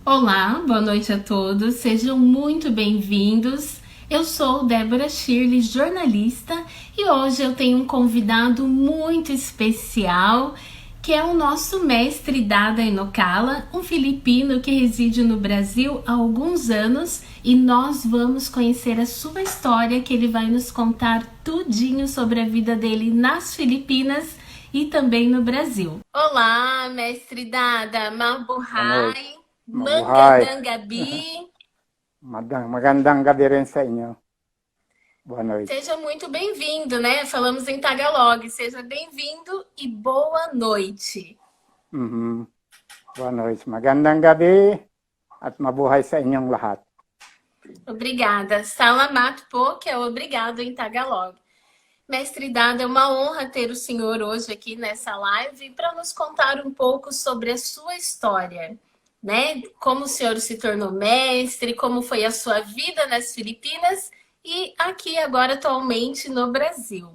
Olá, boa noite a todos, sejam muito bem-vindos. Eu sou Débora Shirley, jornalista, e hoje eu tenho um convidado muito especial, que é o nosso mestre Dada Inokala, um filipino que reside no Brasil há alguns anos, e nós vamos conhecer a sua história, que ele vai nos contar tudinho sobre a vida dele nas Filipinas e também no Brasil. Olá, mestre Dada, Boa noite. Mabuhay, Mabuhay. Mangadang Gabi. Magandang gabi rin sa inyo. Boa noite. Seja muito bem-vindo, né? Falamos em Tagalog. Seja bem-vindo e boa noite. Mhm. Boa noite. Magandang gabi at mabuhay sa inyong lahat. Obrigada. Salamat po, que é obrigado em Tagalog. Mestre Dada, é uma honra ter o senhor hoje aqui nessa live para nos contar um pouco sobre a sua história, né? Como o senhor se tornou mestre, como foi a sua vida nas Filipinas e aqui agora atualmente no Brasil.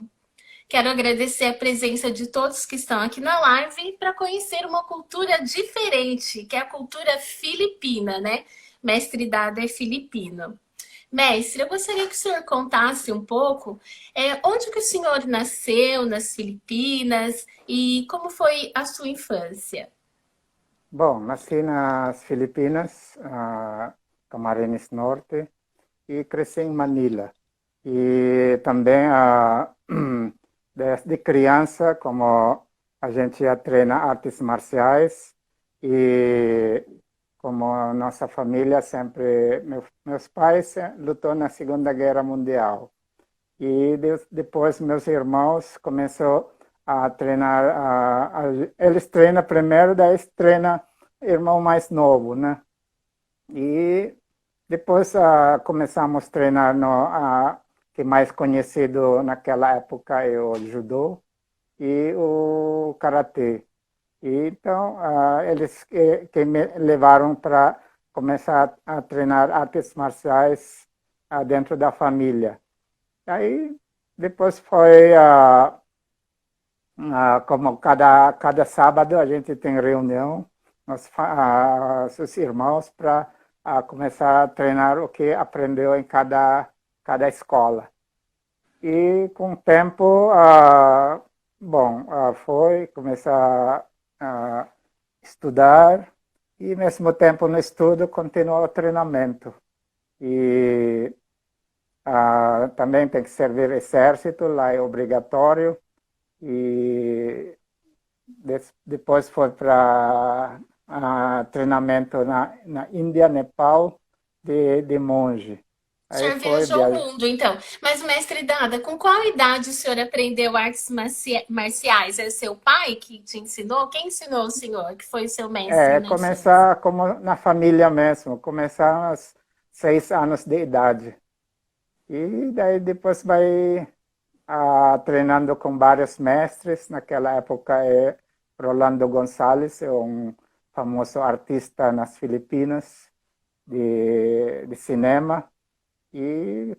Quero agradecer a presença de todos que estão aqui na live para conhecer uma cultura diferente, que é a cultura filipina, né? Mestre Dada é filipino. Mestre, eu gostaria que o senhor contasse um pouco onde que o senhor nasceu nas Filipinas e como foi a sua infância. Bom, nasci nas Filipinas, Camarines Norte, e cresci em Manila. E também, desde criança, como a gente já treina artes marciais, e como nossa família sempre, meus pais lutou na Segunda Guerra Mundial. E depois meus irmãos começaram a treinar, eles treinam primeiro, daí treina irmão mais novo, né? E depois começamos a treinar que mais conhecido naquela época é o judô e o karatê. E então eles que me levaram para começar a treinar artes marciais dentro da família. Aí depois foi como cada sábado a gente tem reunião, os irmãos, para começar a treinar o que aprendeu em cada escola. E com o tempo, bom, foi começar a estudar e, ao mesmo tempo, no estudo, continuar o treinamento. E também tem que servir exército, lá é obrigatório. E depois foi para treinamento na Índia, Nepal, de monge. O Aí senhor foi viajou o viajar. mundo, então. Mas, mestre Dada, com qual idade o senhor aprendeu artes marciais? É seu pai que te ensinou? Quem ensinou o senhor, que foi seu mestre na infância? Começar como na família mesmo, começar aos 6 anos de idade. E daí depois vai treinando com vários mestres. Naquela época Rolando Gonzalez, é um famoso artista nas Filipinas de cinema. E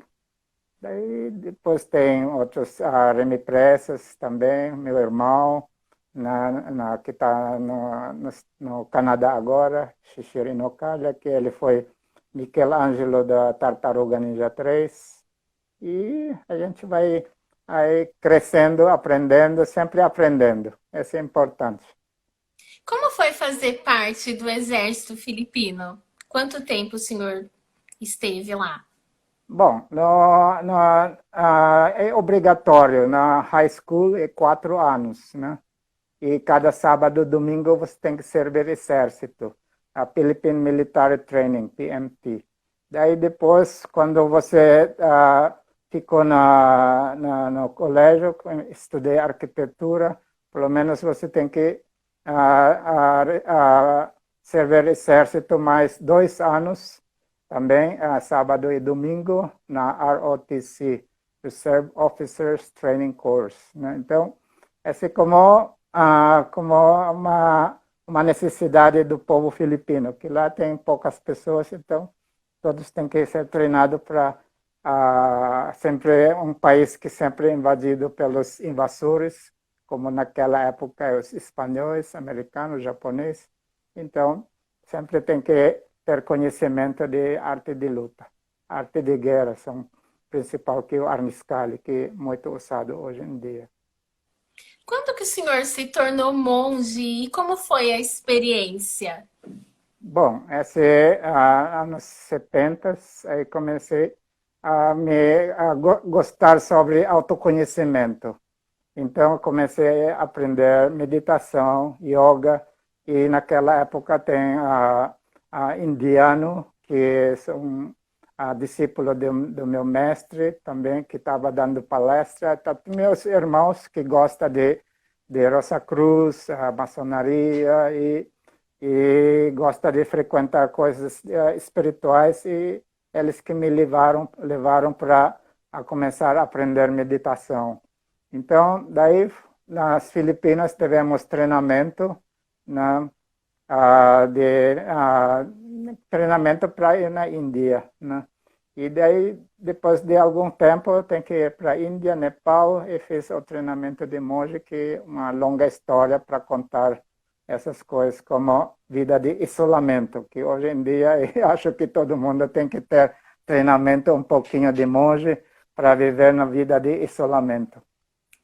daí depois tem outros, Remy Presas também, meu irmão, que está no Canadá agora, Shishiro Inokaya, que ele foi Michelangelo da Tartaruga Ninja 3. E a gente vai aí crescendo, aprendendo, sempre aprendendo. Isso é importante. Como foi fazer parte do exército filipino? Quanto tempo o senhor esteve lá? Bom, é obrigatório. Na high school é 4 anos, né? E cada sábado e domingo você tem que servir exército. A Philippine Military Training, PMT. Daí depois, quando você ficou no colégio, estudei arquitetura, pelo menos você tem que servir exército mais 2 anos, também sábado e domingo, na ROTC, Reserve Officers Training Course, né? Então, esse é como uma necessidade do povo filipino, que lá tem poucas pessoas, então todos têm que ser treinados para sempre um país que sempre é invadido pelos invasores, como naquela época os espanhóis, americanos, japoneses. Então, sempre tem que ter conhecimento de arte de luta, arte de guerra, são principal que o Arniscali, que é muito usado hoje em dia. Quando que o senhor se tornou monge e como foi a experiência? Bom, esse é anos 70, aí comecei a gostar sobre autoconhecimento. Então, comecei a aprender meditação, yoga, e naquela época tem a indiano, que são discípulo do meu mestre também, que estava dando palestra. Tá, meus irmãos que gostam de Rosa Cruz, a maçonaria e gosta de frequentar coisas espirituais, e eles que me levaram para começar a aprender meditação. Então, daí nas Filipinas tivemos treinamento, né, treinamento para ir na Índia, né? E daí, depois de algum tempo, tem que ir para a Índia, Nepal, e fiz o treinamento de monge, que é uma longa história para contar essas coisas, como vida de isolamento, que hoje em dia eu acho que todo mundo tem que ter treinamento um pouquinho de monge para viver na vida de isolamento.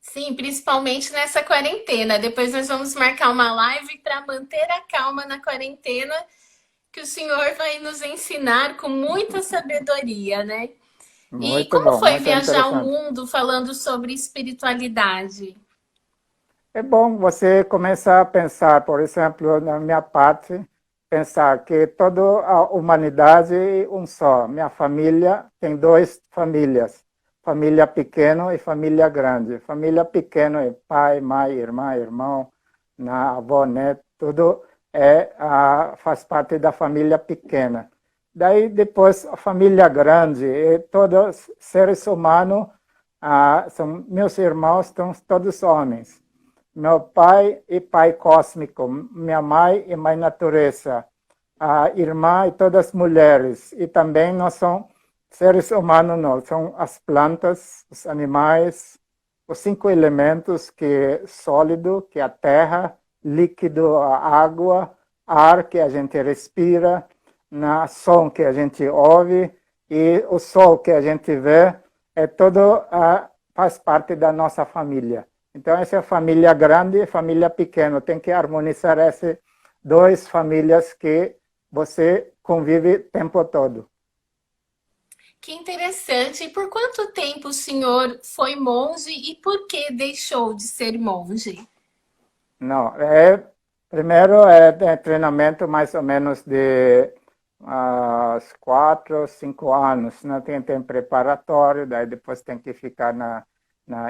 Sim, principalmente nessa quarentena. Depois nós vamos marcar uma live para manter a calma na quarentena, que o senhor vai nos ensinar com muita sabedoria, né? E Muito como bom, foi muito viajar o interessante. mundo falando sobre espiritualidade? É bom você começar a pensar, por exemplo, na minha parte, pensar que toda a humanidade é um só. Minha família tem duas famílias, família pequena e família grande. Família pequena é pai, mãe, irmã, irmão, avó, neto, tudo faz parte da família pequena. Daí depois a família grande, e todos seres humanos, são meus irmãos, são todos homens. Meu pai é pai cósmico, minha mãe é mãe natureza, a irmã e todas mulheres. E também nós somos seres humanos, não, são as plantas, os animais, os 5 elementos, que é sólido, que é a terra, líquido, a água, ar que a gente respira, som que a gente ouve, e o sol que a gente vê, faz parte da nossa família. Então, essa é a família grande e família pequena. Tem que harmonizar essas duas famílias que você convive o tempo todo. Que interessante. E por quanto tempo o senhor foi monge e por que deixou de ser monge? Não, primeiro é treinamento mais ou menos de 4, 5 anos. Né? Tem preparatório, daí depois tem que ficar na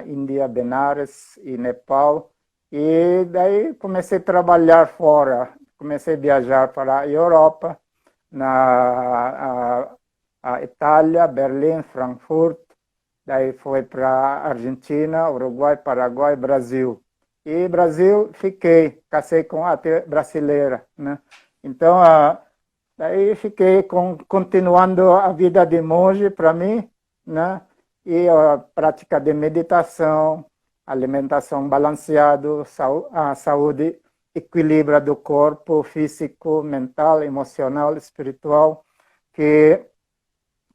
Índia, Benares e Nepal. E daí comecei a trabalhar fora, comecei a viajar para a Europa, a Itália, Berlim, Frankfurt, daí foi para a Argentina, Uruguai, Paraguai, Brasil. E Brasil fiquei, casei com a brasileira, né? Então, daí fiquei continuando a vida de monge para mim, né? E a prática de meditação, alimentação balanceada, a saúde, equilíbrio do corpo físico, mental, emocional, espiritual, que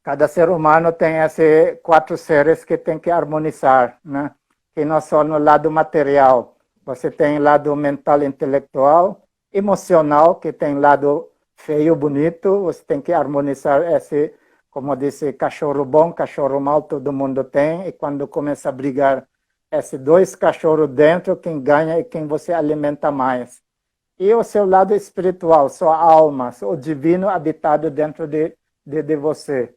cada ser humano tem esses 4 seres que tem que harmonizar, né? Que não só no lado material. Você tem lado mental, intelectual, emocional, que tem lado feio, bonito. Você tem que harmonizar esse, como disse, cachorro bom, cachorro mau, todo mundo tem. E quando começa a brigar esses 2 cachorros dentro, quem ganha é quem você alimenta mais. E o seu lado espiritual, sua alma, o divino habitado dentro de você.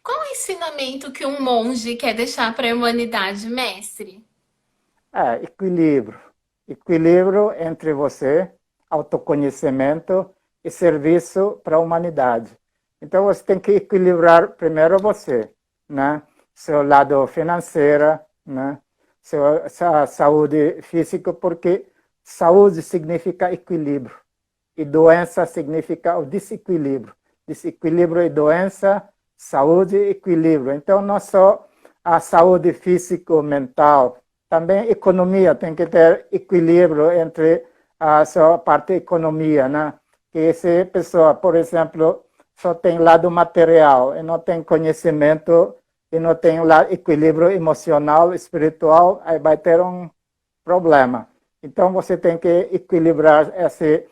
Qual o ensinamento que um monge quer deixar para a humanidade, mestre? Equilíbrio. Equilíbrio entre você, autoconhecimento e serviço para a humanidade. Então, você tem que equilibrar primeiro você, né? Seu lado financeiro, né? Sua saúde física, porque saúde significa equilíbrio e doença significa o desequilíbrio. Desequilíbrio e doença, saúde e equilíbrio. Então, não só a saúde físico-mental, também economia, tem que ter equilíbrio entre a sua parte economia, né? que se a pessoa, por exemplo, só tem lado material e não tem conhecimento e não tem equilíbrio emocional, espiritual, aí vai ter um problema. Então, você tem que equilibrar esse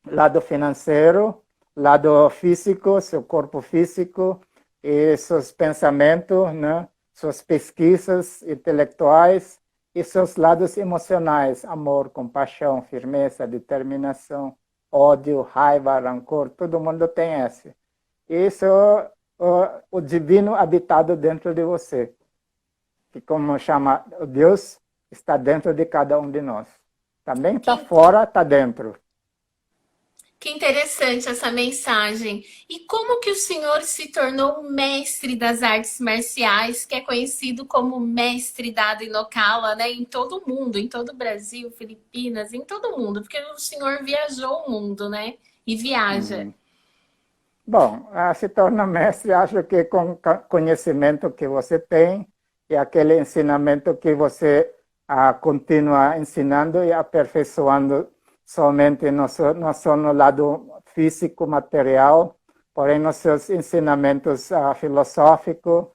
lado financeiro, lado físico, seu corpo físico, e seus pensamentos, né? Suas pesquisas intelectuais e seus lados emocionais, amor, compaixão, firmeza, determinação, ódio, raiva, rancor, todo mundo tem esse. Isso é o divino habitado dentro de você, que como chama Deus, está dentro de cada um de nós. Também está fora, está dentro. Que interessante essa mensagem. E como que o senhor se tornou um mestre das artes marciais, que é conhecido como mestre da Inocala, né? Em todo o mundo, em todo o Brasil, Filipinas, em todo o mundo, porque o senhor viajou o mundo, né? E viaja. Bom, se torna mestre, acho que com conhecimento que você tem e aquele ensinamento que você continua ensinando e aperfeiçoando somente não só no lado físico, material, porém nos seus ensinamentos filosóficos,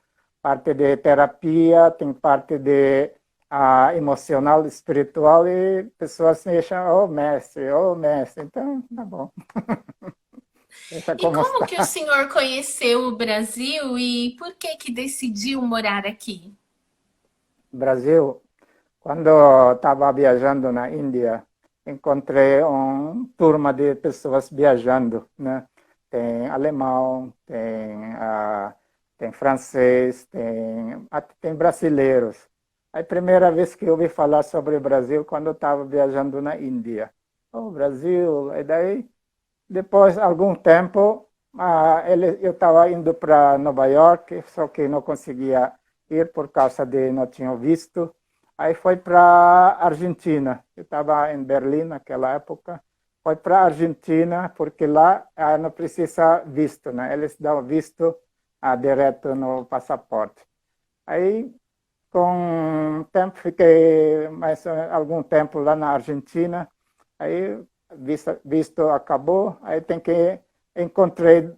parte de terapia, tem parte de emocional, espiritual, e pessoas me chamam, oh mestre, então tá bom. Deixa E como como que o está. senhor conheceu o Brasil e por que que decidiu morar aqui? Brasil, quando estava viajando na Índia, encontrei uma turma de pessoas viajando, né? Tem alemão, tem francês, tem brasileiros. A primeira vez que eu ouvi falar sobre o Brasil, quando eu estava viajando na Índia. O Brasil, e daí, depois, algum tempo, eu estava indo para Nova York, só que não conseguia ir por causa de não tinha visto. Aí foi para Argentina. Eu estava em Berlim naquela época. Foi para Argentina, porque lá não precisa visto, né? Eles dão visto direto no passaporte. Aí, com o tempo, fiquei mais algum tempo lá na Argentina. Aí, visto acabou. Aí tem que encontrei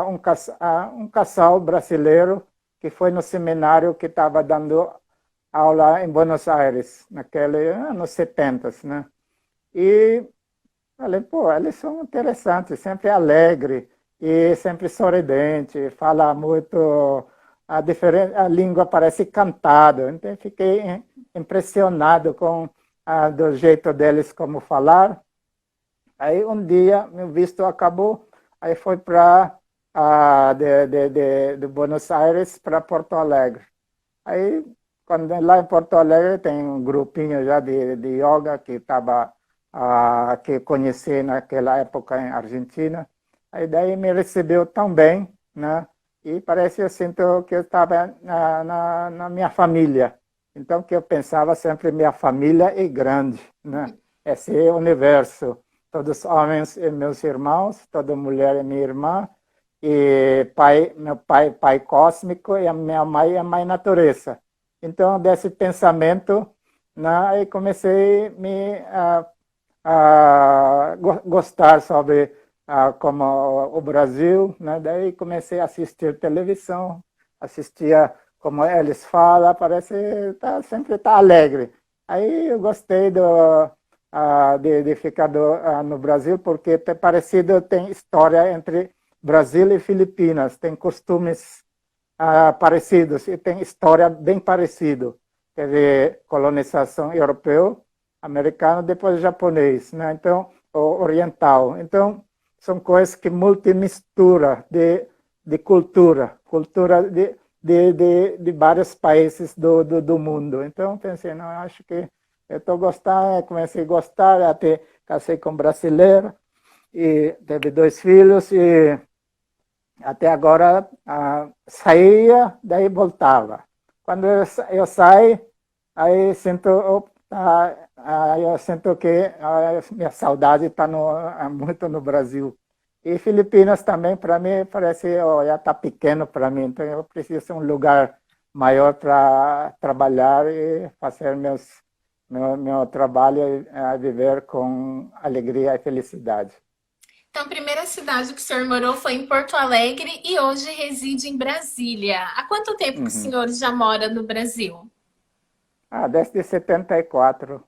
um casal brasileiro que foi no seminário que estava dando aula em Buenos Aires, naquele anos 70, né? E falei, pô, eles são interessantes, sempre alegre e sempre sorridente, fala muito, a língua parece cantada. Então, fiquei impressionado com do jeito deles como falar. Aí, um dia, meu visto acabou, aí foi para de Buenos Aires para Porto Alegre. Aí, quando lá em Porto Alegre tem um grupinho já de yoga que estava que conheci naquela época em Argentina. Aí daí me recebeu tão bem, né? E parece eu sinto que eu estava na minha família. Então que eu pensava sempre minha família é grande, né? Esse universo, todos homens e meus irmãos, toda mulher é minha irmã, e meu pai cósmico, e a minha mãe é a mãe natureza. Então, desse pensamento, né, aí comecei a gostar sobre como o Brasil, né? Daí comecei a assistir televisão, assistia como eles falam, parece sempre tá alegre. Aí eu gostei de ficar no Brasil, porque é parecido, tem história entre Brasil e Filipinas, tem costumes parecidos e tem história bem parecida. Teve colonização europeu, americano, depois japonês, né? Então, oriental. Então, são coisas que multimistura de cultura de vários países do mundo. Então, pensei, não, acho que eu estou gostando, comecei a gostar, até casei com um brasileiro, e teve 2 filhos, e até agora saía, daí voltava. Quando eu saio, aí sinto, eu sinto que minha saudade está muito no Brasil. E Filipinas também, para mim, parece já está pequeno para mim, então eu preciso de um lugar maior para trabalhar e fazer meu trabalho é viver com alegria e felicidade. Então, a primeira cidade que o senhor morou foi em Porto Alegre e hoje reside em Brasília. Há quanto tempo que o Uhum. senhor já mora no Brasil? Desde 74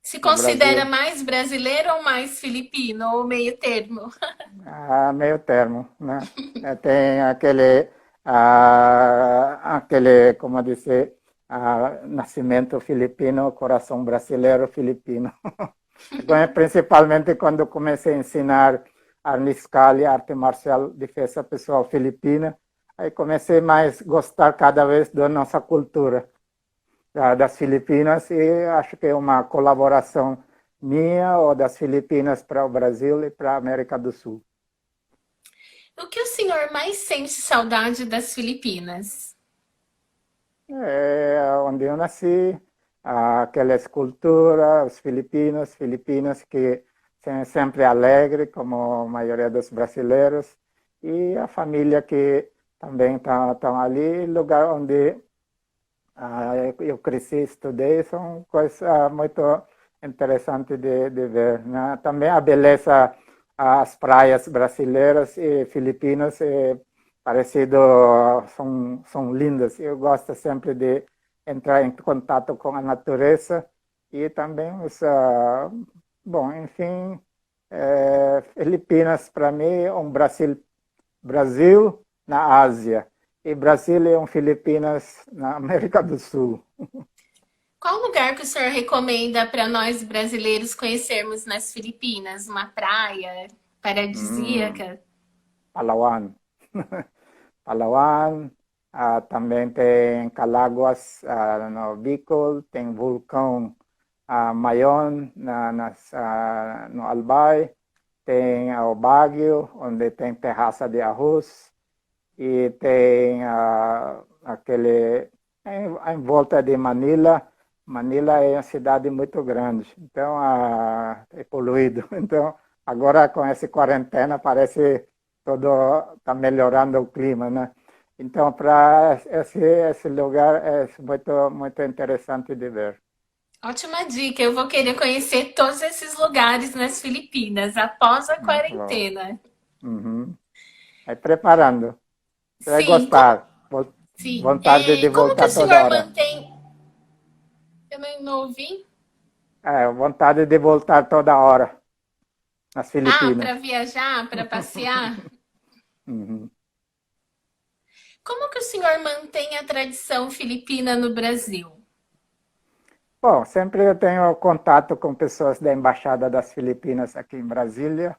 Se no considera Brasil. mais brasileiro ou mais filipino, ou meio termo? Meio termo, né? Tem como dizer, nascimento filipino, coração brasileiro filipino. Principalmente quando comecei a ensinar Arniscali, arte marcial, defesa pessoal filipina, aí comecei mais a gostar cada vez da nossa cultura das Filipinas e acho que é uma colaboração minha ou das Filipinas para o Brasil e para a América do Sul. O que o senhor mais sente saudade das Filipinas? É onde eu nasci, aquela escultura, os filipinos, filipinas que são sempre alegres, como a maioria dos brasileiros, e a família que também estão ali, lugar onde eu cresci, estudei, são coisas muito interessantes de ver, né? Também a beleza, as praias brasileiras e filipinas parecido, são lindas. Eu gosto sempre de entrar em contato com a natureza e também bom, enfim, Filipinas para mim é um Brasil na Ásia. E Brasília é um Filipinas na América do Sul. Qual lugar que o senhor recomenda para nós brasileiros conhecermos nas Filipinas? Uma praia Hum, paradisíaca? Palawan. Palawan. Também tem Calaguas no Bicol. Tem vulcão Mayon no Albay. Tem o Baguio, onde tem terraça de arroz. E tem aquele em volta de Manila. Manila é uma cidade muito grande, então é poluído. Então, agora com essa quarentena parece todo está melhorando o clima, né? Então, para esse lugar é muito interessante de ver. Ótima dica. Eu vou querer conhecer todos esses lugares nas Filipinas após a Muito bom. quarentena. Uhum. Aí preparando. Você vai Sim, como, gostar. sim. Vontade de Como que o voltar toda senhor hora. mantém. Eu não ouvi. Vontade de voltar toda hora nas Ah, Filipinas. para viajar, para passear? Uhum. Como que o senhor mantém a tradição filipina no Brasil? Bom, sempre eu tenho contato com pessoas da Embaixada das Filipinas aqui em Brasília.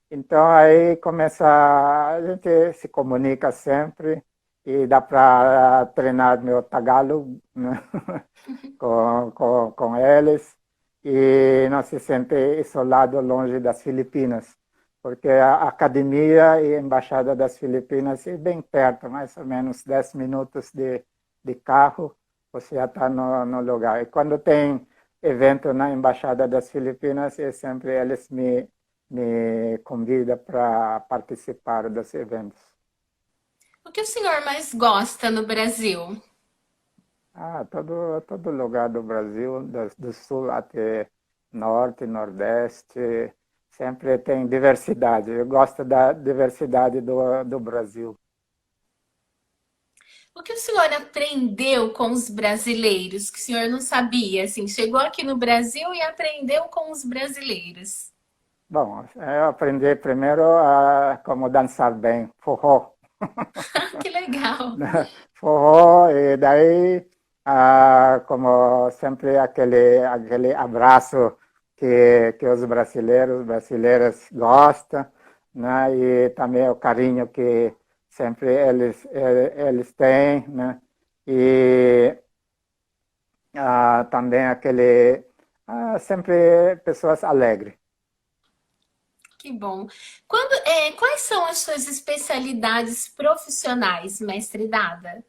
Então aí começa, a gente se comunica sempre e dá para treinar meu Tagalog, né? com eles e não se sente isolado longe das Filipinas, porque a academia e a Embaixada das Filipinas é bem perto, mais ou menos 10 minutos de carro, você já está no lugar. E quando tem evento na Embaixada das Filipinas, sempre eles me convidam para participar dos eventos. O que o senhor mais gosta no Brasil? Todo lugar do Brasil, do sul até norte, nordeste, sempre tem diversidade. Eu gosto da diversidade do Brasil. O que o senhor aprendeu com os brasileiros que o senhor não sabia? Assim, chegou aqui no Brasil e aprendeu com os brasileiros. Bom, eu aprendi primeiro como dançar bem, forró. Que legal. Forró, e daí, como sempre, aquele abraço que os brasileiras gostam, né? E também o carinho que sempre eles têm, né? E também sempre pessoas alegres. Que bom. Quais são as suas especialidades profissionais, mestre Dada?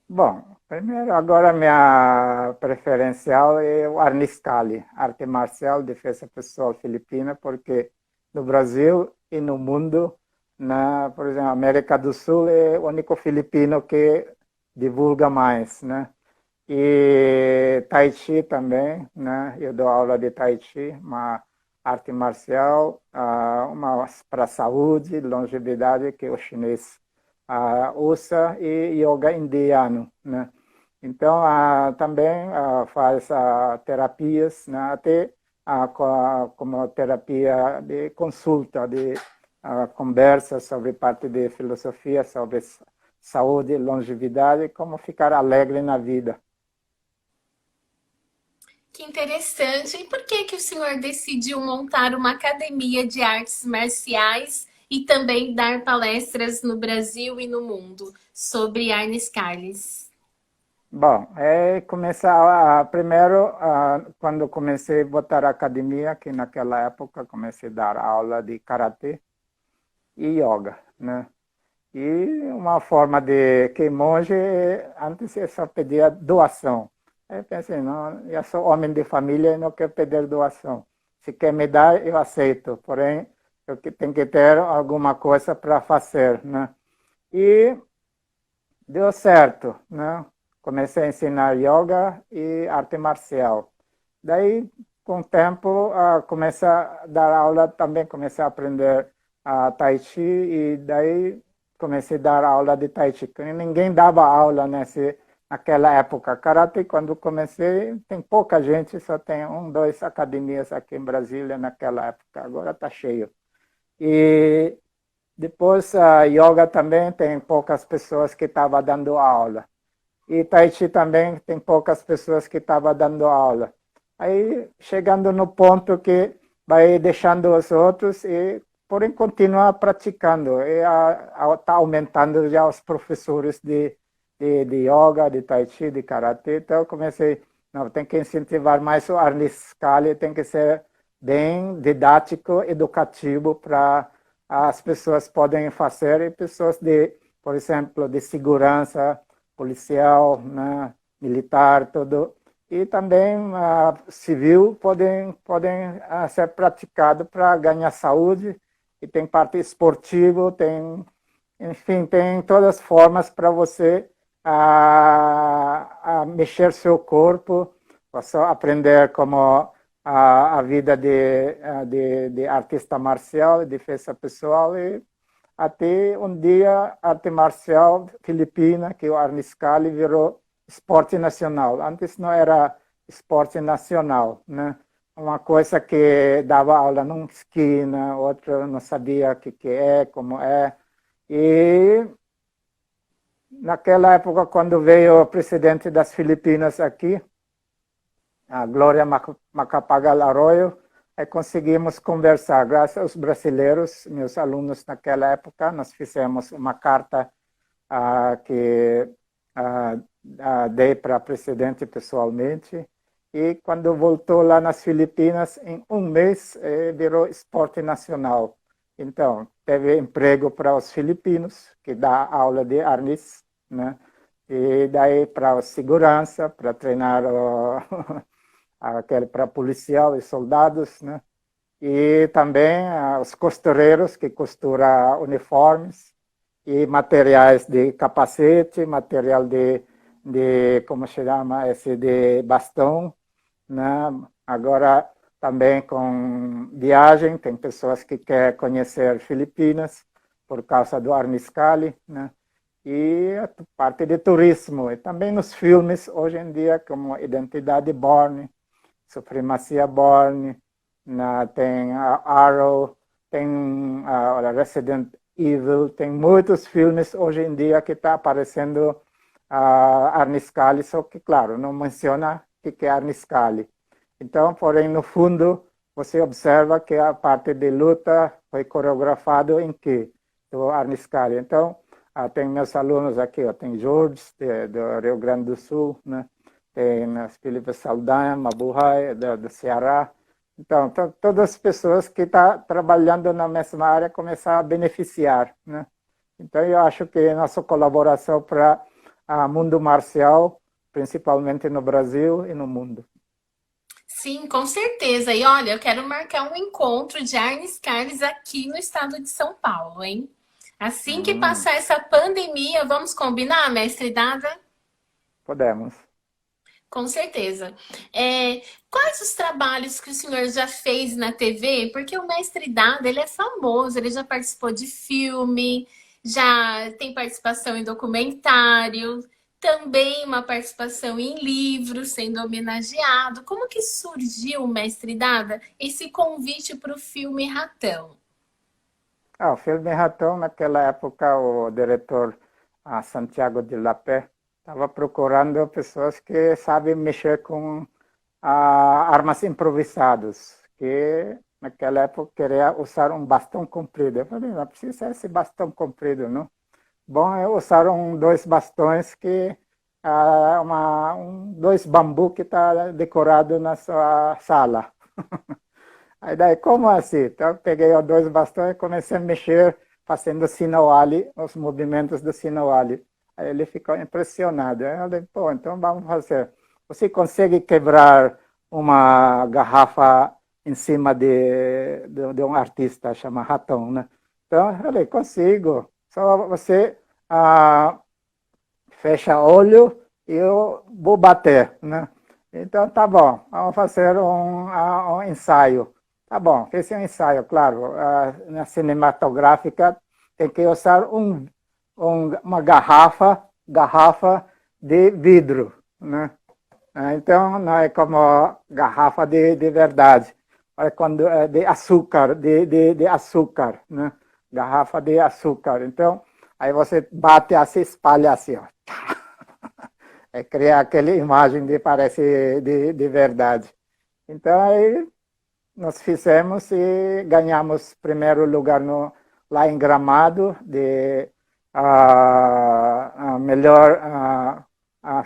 Bom, primeiro, agora minha preferencial é o Arniscali, arte marcial, defesa pessoal filipina, porque no Brasil e no mundo, por exemplo, América do Sul é o único filipino que divulga mais, né? E Tai Chi também, né? Eu dou aula de Tai Chi, uma arte marcial, uma para saúde, longevidade, que o chinês usa, e yoga indiano, né? Então, também faz terapias, né? Até como terapia de consulta, de conversa sobre parte de filosofia, sobre saúde, longevidade, como ficar alegre na vida. Que interessante. E por que que o senhor decidiu montar uma academia de artes marciais e também dar palestras no Brasil e no mundo sobre Arnis Carles? Bom, começar primeiro, quando comecei a botar a academia, que naquela época comecei a dar aula de karatê e yoga, né? E uma forma de que monge, antes eu só pedia doação. Aí eu pensei, não, eu sou homem de família e não quero pedir doação. Se quer me dar, eu aceito. Porém, eu tenho que ter alguma coisa para fazer, né? E deu certo, né? Comecei a ensinar yoga e arte marcial. Daí, com o tempo, comecei a dar aula também, comecei a aprender Tai Chi e daí comecei a dar aula de Tai Chi. Ninguém dava aula naquela época. Karate, quando comecei, tem pouca gente, só tem dois academias aqui em Brasília naquela época. Agora está cheio. E depois, a yoga também tem poucas pessoas que estavam dando aula. E Tai Chi também tem poucas pessoas que estavam dando aula. Aí, chegando no ponto que vai deixando os outros e, porém, continuar praticando. E está aumentando já os professores de yoga, de Tai Chi, de Karatê. Então, eu comecei, não, tem que incentivar mais o Arnis Kali, tem que ser bem didático, educativo para as pessoas podem fazer, e pessoas por exemplo, de segurança, policial, né, militar, tudo. E também civil podem ser praticado para ganhar saúde, e tem parte esportiva, enfim, tem todas as formas para você mexer seu corpo, você aprender como a vida de artista marcial, de defesa pessoal, e até um dia arte marcial filipina, que o Arnis Kali virou esporte nacional. Antes não era esporte nacional, né? Uma coisa que dava aula numa esquina, outra não sabia o que é, como é. E naquela época, quando veio o presidente das Filipinas aqui, a Glória Macapagal Arroyo, conseguimos conversar. Graças aos brasileiros, meus alunos naquela época, nós fizemos uma carta que dei para o presidente pessoalmente. E quando voltou lá nas Filipinas, em um mês, virou esporte nacional. Então, teve emprego para os filipinos, que dá aula de arnis, né? E daí para a segurança, para treinar para policial e soldados, né? E também os costureiros que costuram uniformes e materiais de capacete, material como se chama, esse de bastão, né? Agora também com viagem, tem pessoas que querem conhecer Filipinas por causa do Arnis Kali, né? E a parte de turismo, e também nos filmes hoje em dia, como Identidade Bourne, Supremacia Bourne, tem Arrow, tem Resident Evil, tem muitos filmes hoje em dia que está aparecendo Arnis Kali, só que, claro, não menciona o que é Arnis Kali. Então, porém, no fundo, você observa que a parte de luta foi coreografado em que? Do Arnis Kali. Então, tem meus alunos aqui, tem Jorge, do Rio Grande do Sul, né? Tem Felipe Saldanha, Mabuhay, do Ceará. Então, todas as pessoas que estão trabalhando na mesma área começam a beneficiar, né? Então, eu acho que nossa colaboração para o mundo marcial, principalmente no Brasil e no mundo. Sim, com certeza. E olha, eu quero marcar um encontro de Arnis Carles aqui no estado de São Paulo, hein? Assim que Hum, passar essa pandemia, vamos combinar, mestre Dada? podemos. Com certeza. Quais os trabalhos que o senhor já fez na TV? Porque o Mestre Dada, ele é famoso, ele já participou de filme, já tem participação em documentário, também uma participação em livro, sendo homenageado. Como que surgiu o Mestre Dada? Esse convite para o filme Ratão? O filme Ratão, naquela época, o diretor Santiago de Lapé estava procurando pessoas que sabem mexer com armas improvisadas, que naquela época queria usar um bastão comprido. Eu falei, não precisa esse bastão comprido, não? Bom, usaram dois bastões que dois bambu que está decorado na sua sala. Aí daí, como assim? Então, eu peguei os dois bastões e comecei a mexer, fazendo sinawali, os movimentos do sinawali. Aí ele ficou impressionado. Aí eu falei, pô, então vamos fazer. Você consegue quebrar uma garrafa em cima de um artista chamado Ratão, né? Então, eu falei, consigo. Só você fecha olho e eu vou bater, né? Então, tá bom, vamos fazer um ensaio. Tá bom, fiz um ensaio, claro. Na cinematográfica tem que usar uma garrafa de vidro, né? Então, não é como garrafa de verdade. É quando é de açúcar, de açúcar, né? Garrafa de açúcar. Então, aí você bate assim, espalha assim, ó. Cria aquela imagem de parece de verdade. Então, aí nós fizemos e ganhamos primeiro lugar lá em Gramado, de melhor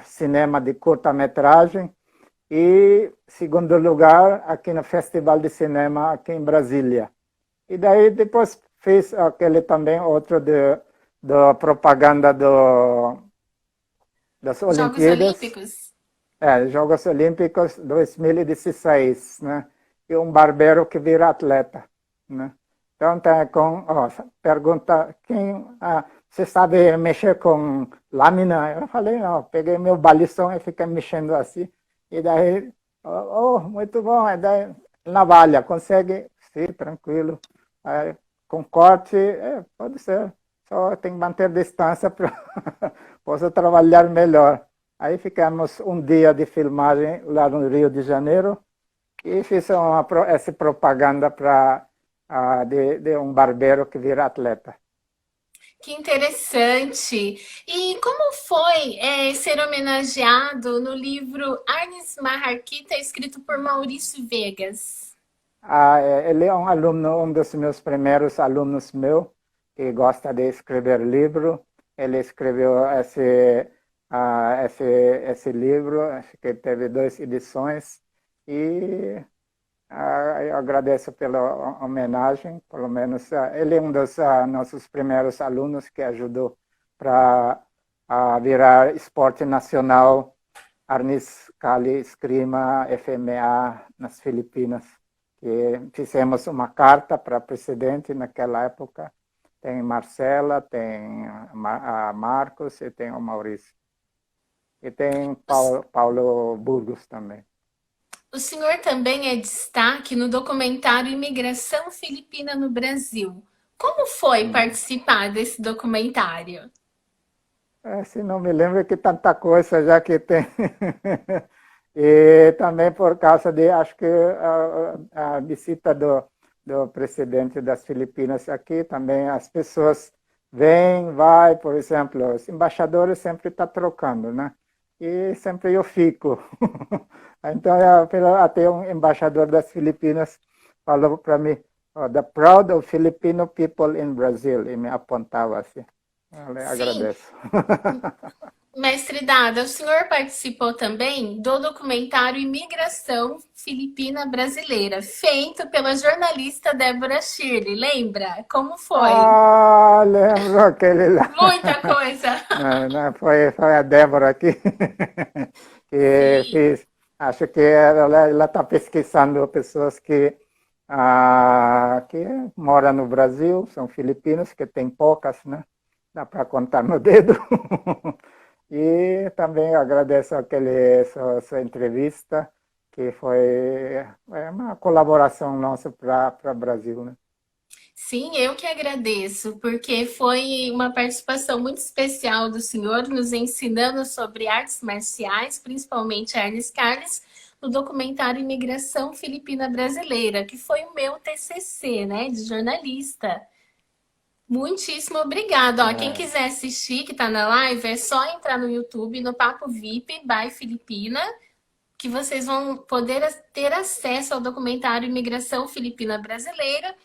cinema de curta-metragem, e segundo lugar aqui no Festival de Cinema aqui em Brasília. E daí depois fiz aquele também outro de propaganda das Jogos Olimpíadas, Olímpicos? Jogos Olímpicos 2016, né? E um barbeiro que vira atleta, né? Então, pergunta, você sabe mexer com lâmina? Eu falei, não, peguei meu balição e fiquei mexendo assim. E daí, muito bom. E daí, navalha, consegue? Sim, tranquilo. Aí, com corte, pode ser. Só tem que manter distância para possa trabalhar melhor. Aí ficamos um dia de filmagem lá no Rio de Janeiro e fiz essa propaganda de um barbeiro que vira atleta. Que interessante! E como foi ser homenageado no livro Arnes Marraquita, escrito por Maurício Vegas? Ele é um aluno, um dos meus primeiros alunos meu, que gosta de escrever livro. Ele escreveu esse livro, acho que teve 2 edições, e eu agradeço pela homenagem, pelo menos ele é um dos nossos primeiros alunos que ajudou para virar esporte nacional, arnis, cali, esgrima, FMA nas Filipinas. Que fizemos uma carta para o presidente naquela época. Tem Marcela, tem a Marcos e tem o Maurício. E tem Paulo Burgos também. O senhor também é destaque no documentário Imigração Filipina no Brasil. Como foi participar desse documentário? Se não me lembro que tanta coisa já que tem. E também por causa de, acho que a visita do presidente das Filipinas aqui, também as pessoas vêm, vai, por exemplo, os embaixadores sempre estão trocando, né? E sempre eu fico. Então, até um embaixador das Filipinas falou para mim, the proud of Filipino people in Brazil, e me apontava assim. Eu Sim, agradeço. mestre Dada, o senhor participou também do documentário Imigração Filipina Brasileira, feito pela jornalista Débora Shirley. Lembra? Como foi? Lembro aquele lá. Muita coisa. Não, foi a Débora aqui que Sim. fez. Acho que ela está pesquisando pessoas que moram no Brasil, são filipinos, que tem poucas, né? Dá para contar no dedo. E também agradeço sua entrevista, que foi uma colaboração nossa para o Brasil, né? Sim, eu que agradeço, porque foi uma participação muito especial do senhor nos ensinando sobre artes marciais, principalmente Ernest Carles, no documentário Imigração Filipina Brasileira, que foi o meu TCC, né, de jornalista. Muitíssimo obrigada. Ó, quem É, quiser assistir, que está na live, é só entrar no YouTube, no Papo VIP by Filipina, que vocês vão poder ter acesso ao documentário Imigração Filipina Brasileira.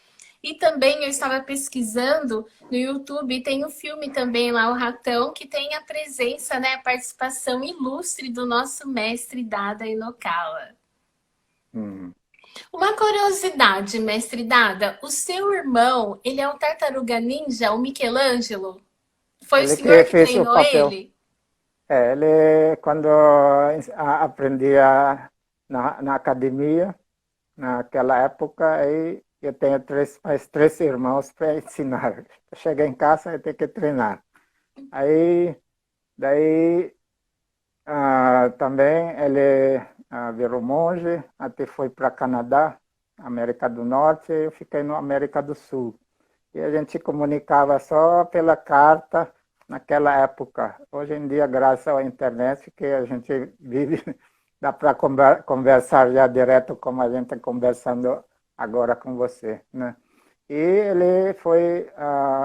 E também eu estava pesquisando no YouTube, tem um filme também lá, O Ratão, que tem a presença, né, a participação ilustre do nosso mestre Dada Inokawa. hum. Uma curiosidade, mestre Dada, o seu irmão, ele é o Tartaruga Ninja, o Michelangelo? Foi o Ele que senhor que fez o treinou papel. ele? Ele, quando aprendia na academia, naquela época, aí eu tenho mais três irmãos para ensinar. Chega em casa, eu tenho que treinar. Aí, daí, também ele virou monge, até foi para Canadá, América do Norte, e eu fiquei na América do Sul. E a gente comunicava só pela carta naquela época. Hoje em dia, graças à internet, que a gente vive, dá para conversar já direto como a gente está conversando agora com você, né? E ele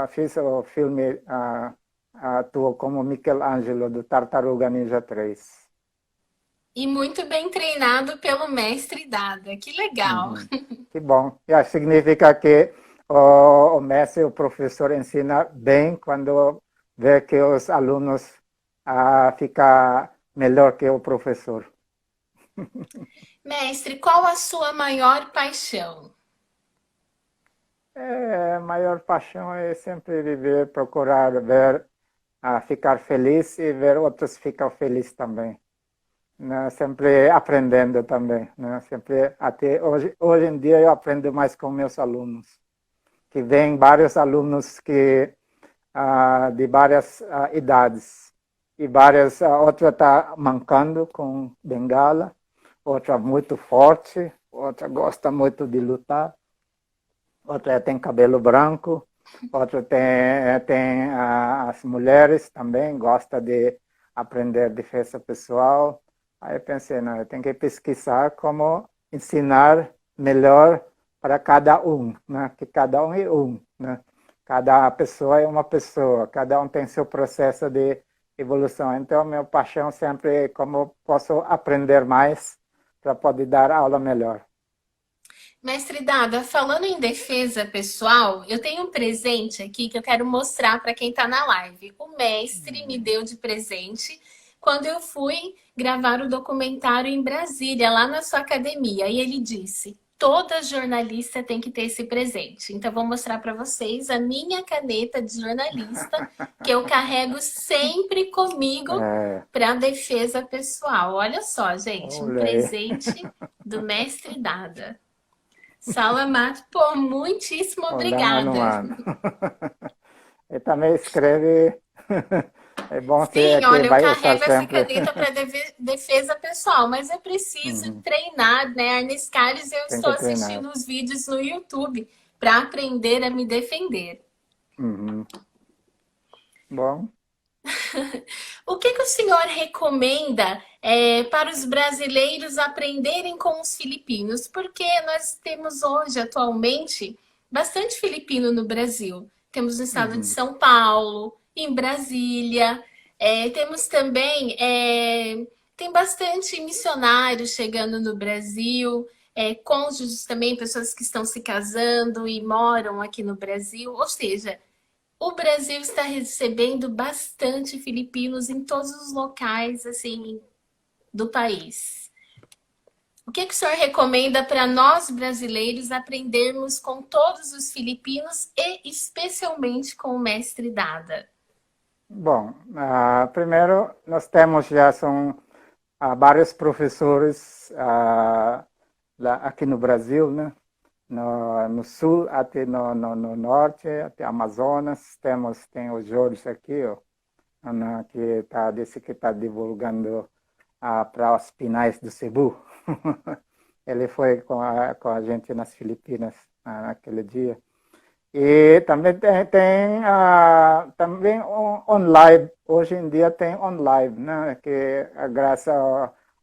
fez o filme, atuou como Michelangelo do Tartaruga Ninja 3. E muito bem treinado pelo mestre Dada. Que legal. Uhum. Que bom. Já significa que o mestre, o professor ensina bem quando vê que os alunos ficam melhor que o professor. Mestre, qual a sua maior paixão? A maior paixão é sempre viver, procurar ver, ficar feliz e ver outros ficar felizes também. Né? Sempre aprendendo também. Né? Sempre, até hoje em dia eu aprendo mais com meus alunos. Que vem vários alunos de várias idades. E várias, outra está mancando com bengala, outra muito forte, outra gosta muito de lutar, outra tem cabelo branco, outra tem as mulheres também, gosta de aprender defesa pessoal. Aí eu pensei, não, eu tenho que pesquisar como ensinar melhor para cada um, né? Que cada um é um, né? Cada pessoa é uma pessoa, cada um tem seu processo de evolução. Então, minha paixão sempre é como posso aprender mais para poder dar aula melhor. Mestre Dada, falando em defesa pessoal, eu tenho um presente aqui que eu quero mostrar para quem está na live. O mestre me deu de presente quando eu fui gravar o documentário em Brasília, lá na sua academia. E ele disse: toda jornalista tem que ter esse presente. Então, eu vou mostrar para vocês a minha caneta de jornalista, que eu carrego sempre comigo É, para defesa pessoal. Olha só, gente, um olha aí. presente do mestre Dada. Salamat, pô, muitíssimo Olá, mano, obrigada. mano. E também escreve. É bom Sim, ser que olha, eu vai usar carrego essa sempre. caneta para defesa pessoal, mas eu preciso Uhum. treinar, né? Arnes Carlos, eu Tem estou que treinar. assistindo os vídeos no YouTube para aprender a me defender. Uhum. Bom, O que o senhor recomenda para os brasileiros aprenderem com os filipinos? Porque nós temos hoje, atualmente, bastante filipino no Brasil. Temos no estado de uhum. São Paulo, em Brasília, temos também, tem bastante missionários chegando no Brasil, cônjuges também, pessoas que estão se casando e moram aqui no Brasil. Ou seja, o Brasil está recebendo bastante filipinos em todos os locais, assim, do país. O que o senhor recomenda para nós brasileiros aprendermos com todos os filipinos e especialmente com o mestre Dada? Bom, primeiro nós temos já são vários professores lá, aqui no Brasil, né? No sul até no norte, até Amazonas, tem o Jorge aqui, ó, né, disse que está divulgando para os Pinais do Cebu. Ele foi com a gente nas Filipinas naquele dia. E também também online, hoje em dia tem online, né? Que graças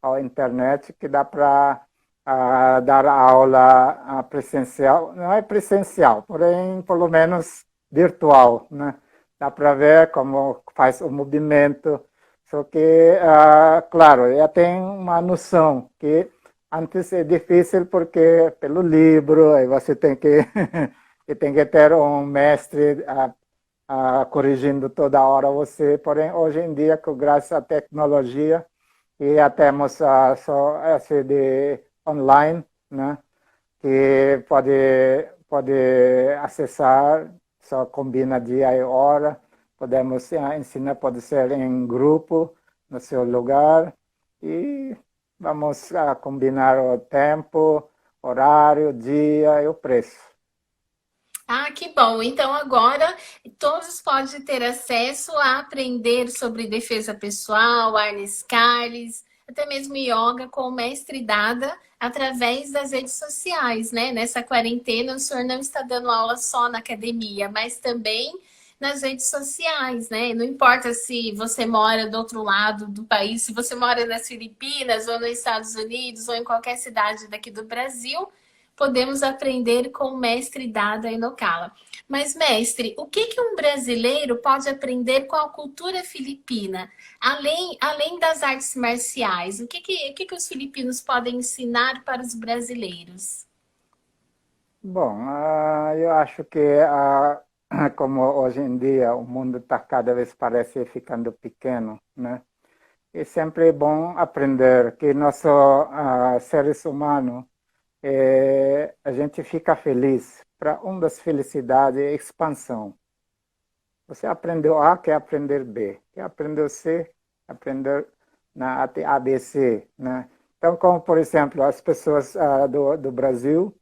ao internet que dá para dar aula presencial, não é presencial, porém pelo menos virtual, né? Dá para ver como faz o movimento, só que, claro, já tem uma noção que antes é difícil porque pelo livro, aí você tem que e tem que ter um mestre corrigindo toda hora você. Porém, hoje em dia, graças à tecnologia, e já temos só esse de online, né? Que pode acessar, só combina dia e hora. Podemos ensinar, pode ser em grupo, no seu lugar. E vamos combinar o tempo, horário, dia e o preço. Ah, que bom. Então agora todos podem ter acesso a aprender sobre defesa pessoal, Arnes Carles, até mesmo yoga com o mestre Dada através das redes sociais, né? Nessa quarentena o senhor não está dando aula só na academia, mas também nas redes sociais, né? Não importa se você mora do outro lado do país, se você mora nas Filipinas ou nos Estados Unidos ou em qualquer cidade daqui do Brasil, podemos aprender com o mestre Dada Inokala. Mas, mestre, o que um brasileiro pode aprender com a cultura filipina? Além das artes marciais, o que os filipinos podem ensinar para os brasileiros? Bom, eu acho que como hoje em dia o mundo está cada vez parece ficando pequeno, né? E sempre é bom aprender que nós seres humanos a gente fica feliz. Para uma das felicidades é expansão. Você aprendeu A, quer aprender B. Quer aprender C, aprender até ABC, né? Então, como por exemplo, as pessoas do Brasil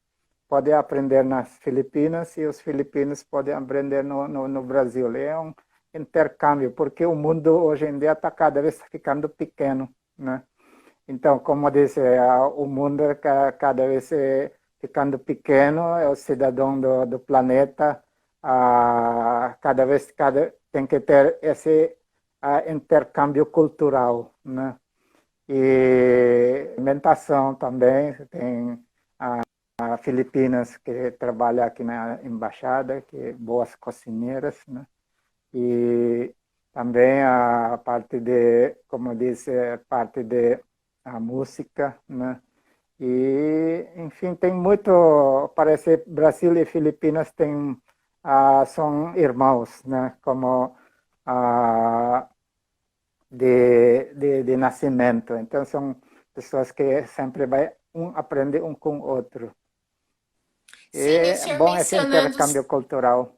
podem aprender nas Filipinas e os filipinos podem aprender no Brasil. É um intercâmbio, porque o mundo hoje em dia está cada vez ficando pequeno, né? Então, como disse, o mundo cada vez ficando pequeno, é o cidadão do planeta, cada vez tem que ter esse intercâmbio cultural, né? E alimentação também, tem Filipinas que trabalha aqui na embaixada, que boas cozinheiras, né? E também a parte de, como disse, parte de a música, né? E, enfim, tem muito, parece Brasil e Filipinas são irmãos, né? Como de nascimento. Então, são pessoas que sempre aprender um com o outro. Sim, o E é senhor bom esse mencionando intercâmbio cultural.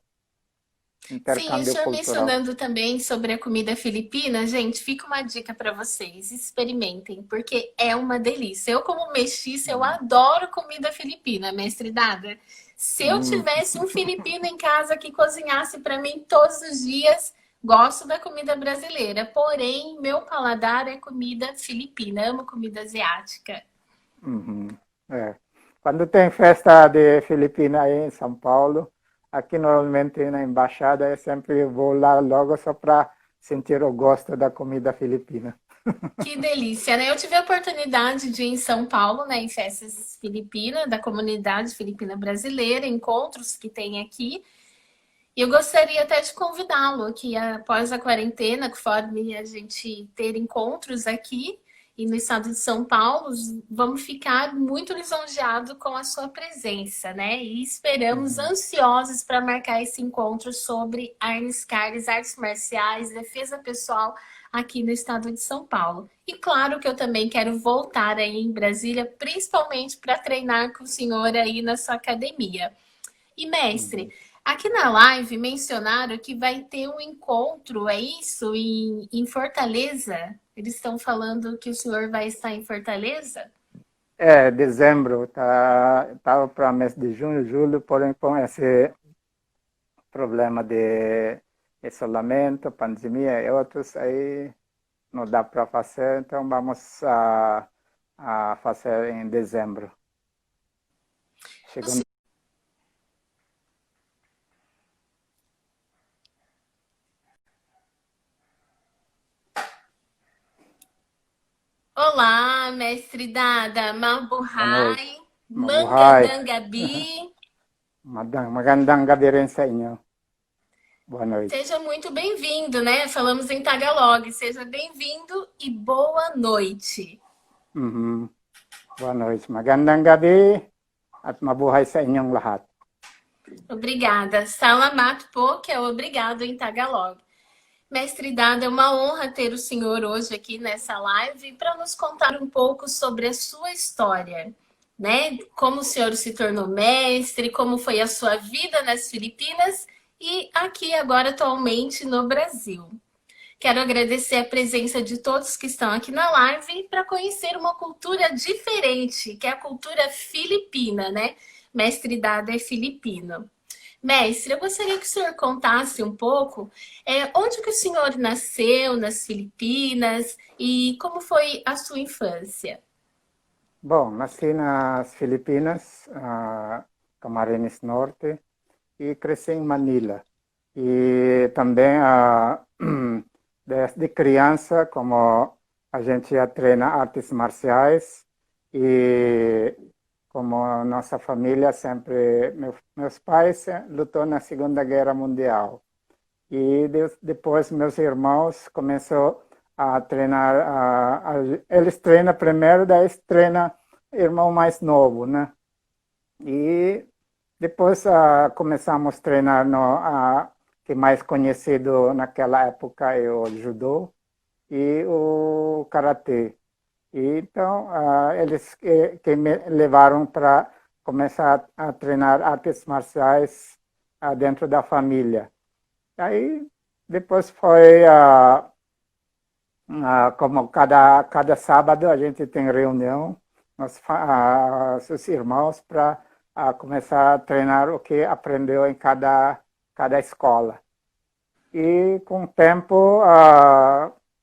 Sim, o Intercâmbio senhor cultural. mencionando também sobre a comida filipina, gente, fica uma dica para vocês, experimentem, porque é uma delícia. Eu, como mestiça, eu Hum. adoro comida filipina, mestre Dada. Se eu Hum. tivesse um filipino em casa que cozinhasse para mim todos os dias, gosto da comida brasileira, porém, meu paladar é comida filipina, amo comida asiática. Uhum. É. Quando tem festa de Filipina aí em São Paulo, aqui normalmente na embaixada eu sempre vou lá logo só para sentir o gosto da comida filipina. Que delícia, né? Eu tive a oportunidade de ir em São Paulo, né, em festas filipinas, da comunidade filipina brasileira, encontros que tem aqui. E eu gostaria até de convidá-lo que após a quarentena, conforme a gente ter encontros aqui e no estado de São Paulo, vamos ficar muito lisonjeados com a sua presença, né? E esperamos Uhum. ansiosos para marcar esse encontro sobre artes marciais, artes marciais, defesa pessoal aqui no estado de São Paulo. E claro que eu também quero voltar aí em Brasília, principalmente para treinar com o senhor aí na sua academia. E mestre, Uhum. aqui na live mencionaram que vai ter um encontro, é isso? Em Fortaleza? Eles estão falando que o senhor vai estar em Fortaleza? Dezembro, tava para mês de junho, julho, porém com esse problema isolamento, pandemia e outros, aí não dá para fazer, então vamos a fazer em dezembro. O Segundo, se- Olá, mestre Dada, boa noite. Mabuhay, Mabuhay. Mangadangabi. Magandang gabi rin sa inyo. Boa noite. Seja muito bem-vindo, né? Falamos em Tagalog. Seja bem-vindo e boa noite. Mhm. Boa noite. Magandang gabi at mabuhay sa inyong lahat. Obrigada. Salamat po, que é obrigado em Tagalog. Mestre Dada, é uma honra ter o senhor hoje aqui nessa live para nos contar um pouco sobre a sua história, né? Como o senhor se tornou mestre, como foi a sua vida nas Filipinas e aqui agora atualmente no Brasil. Quero agradecer a presença de todos que estão aqui na live para conhecer uma cultura diferente, que é a cultura filipina, né? Mestre Dada é filipino. Mestre, eu gostaria que o senhor contasse um pouco onde que o senhor nasceu nas Filipinas e como foi a sua infância. Bom, nasci nas Filipinas, Camarines Norte, e cresci em Manila. E também, desde criança, como a gente já treina artes marciais, e como nossa família sempre, meus pais lutou na Segunda Guerra Mundial. E depois meus irmãos começaram a treinar, eles treinam primeiro, daí treina irmão mais novo, né? E depois começamos a treinar que mais conhecido naquela época é o judô e o karatê. E então eles que me levaram para começar a treinar artes marciais dentro da família. Aí depois foi como cada sábado a gente tem reunião, os irmãos, para começar a treinar o que aprendeu em cada escola. E com o tempo,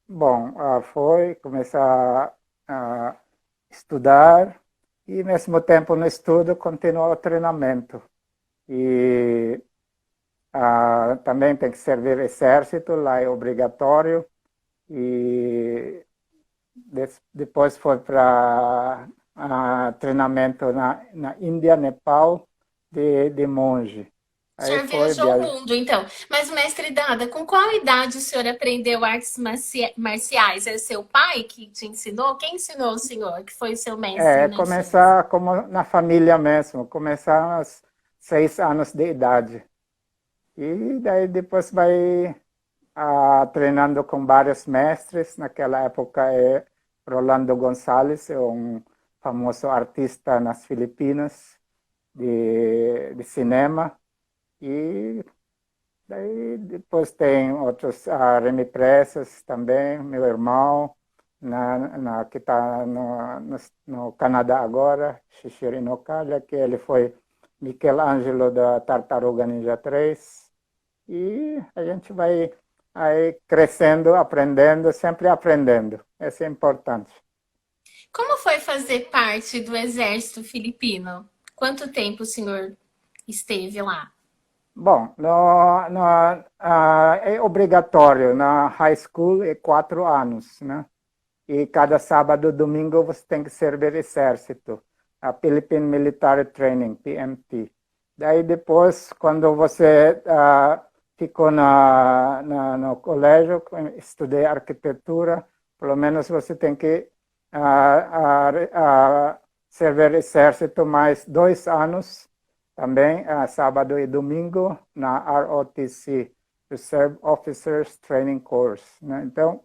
bom, foi começar a estudar e, ao mesmo tempo, no estudo, continuou o treinamento. E também tem que servir exército, lá é obrigatório. E depois foi para treinamento na Índia, Nepal, de monge. O Aí senhor foi viajou o viajar. mundo, então. Mas, mestre Dada, com qual idade o senhor aprendeu artes marciais? É seu pai que te ensinou? Quem ensinou o senhor, que foi o seu mestre na infância? Começar como na família mesmo, começar aos 6 anos de idade. E daí depois vai treinando com vários mestres. Naquela época é Rolando Gonzalez, é um famoso artista nas Filipinas de cinema. E daí depois tem outros, Remy Presas também, meu irmão, que está no Canadá agora, Shishiro Inokaya, que ele foi Michelangelo da Tartaruga Ninja 3. E a gente vai aí crescendo, aprendendo, sempre aprendendo. Isso é importante. Como foi fazer parte do exército filipino? Quanto tempo o senhor esteve lá? Bom, é obrigatório. Na high school é 4 anos, né? E cada sábado e domingo você tem que servir exército. A Philippine Military Training, PMT. Daí depois, quando você ficou no colégio, estudei arquitetura, pelo menos você tem que servir exército mais 2 anos, também sábado e domingo, na ROTC, Reserve Officers Training Course, né? Então,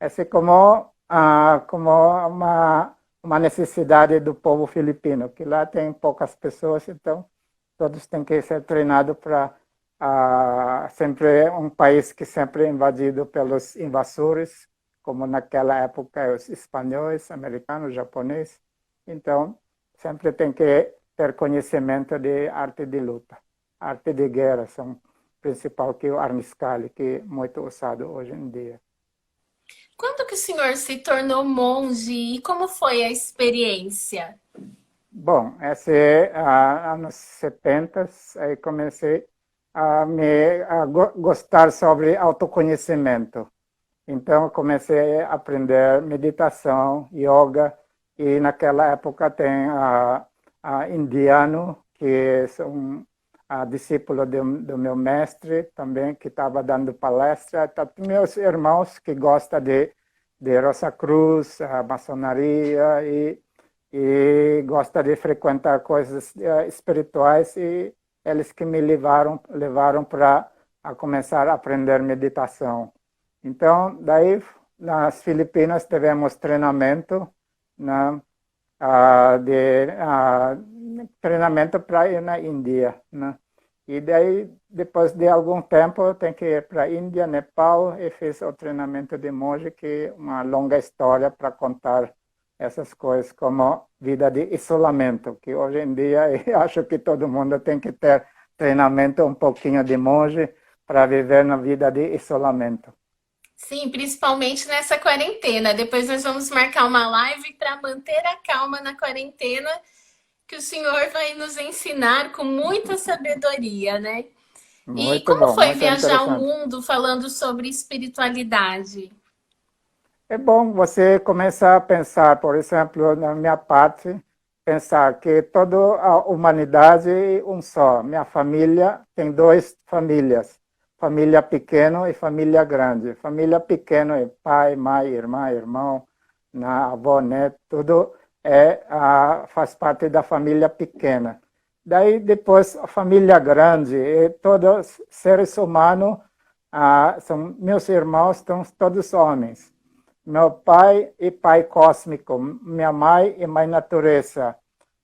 esse é como uma necessidade do povo filipino, que lá tem poucas pessoas, então todos têm que ser treinados para sempre um país que sempre é invadido pelos invasores, como naquela época os espanhóis, americanos, japoneses. Então, sempre tem que ter conhecimento de arte de luta, arte de guerra. São principal, que é o armiscale, que é muito usado hoje em dia. Quando que o senhor se tornou monge e como foi a experiência? Bom, esse é anos 70, aí comecei a gostar sobre autoconhecimento. Então, comecei a aprender meditação, yoga, e naquela época tem a indiano, que são discípulo do meu mestre também, que estava dando palestra. Tá, meus irmãos que gostam de Rosa Cruz, a maçonaria, e gosta de frequentar coisas espirituais, e eles que me levaram para começar a aprender meditação. Então, daí nas Filipinas tivemos treinamento, né, treinamento para ir na Índia, né? E daí, depois de algum tempo, tem que ir para a Índia, Nepal, e fiz o treinamento de monge, que é uma longa história para contar essas coisas, como vida de isolamento, que hoje em dia eu acho que todo mundo tem que ter treinamento um pouquinho de monge para viver na vida de isolamento. Sim, principalmente nessa quarentena. Depois nós vamos marcar uma live para manter a calma na quarentena, que o senhor vai nos ensinar com muita sabedoria, né? E Muito como bom, foi muito viajar o interessante. mundo falando sobre espiritualidade? É bom você começar a pensar, por exemplo, na minha parte, pensar que toda a humanidade é um só. Minha família tem duas famílias, família pequena e família grande. Família pequena é pai, mãe, irmã, irmão, avó, neto, tudo faz parte da família pequena. Daí depois a família grande, e todos seres humanos, são meus irmãos, são todos homens. Meu pai é pai cósmico, minha mãe é mãe natureza,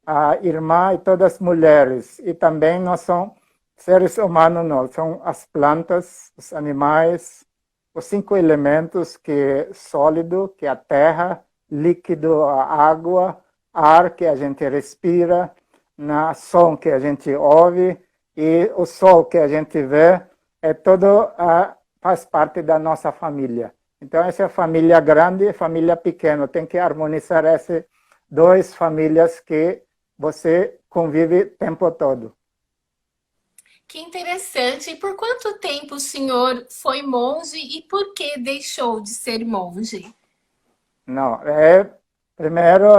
a irmã e todas as mulheres. E também nós somos seres humanos, não, são as plantas, os animais, os 5 elementos, que é sólido, que é a terra, líquido, a água, ar que a gente respira, som que a gente ouve, e o sol que a gente vê, todo faz parte da nossa família. Então, essa é a família grande e a família pequena. Tem que harmonizar essas duas famílias que você convive o tempo todo. Que interessante. E por quanto tempo o senhor foi monge e por que deixou de ser monge? Não, primeiro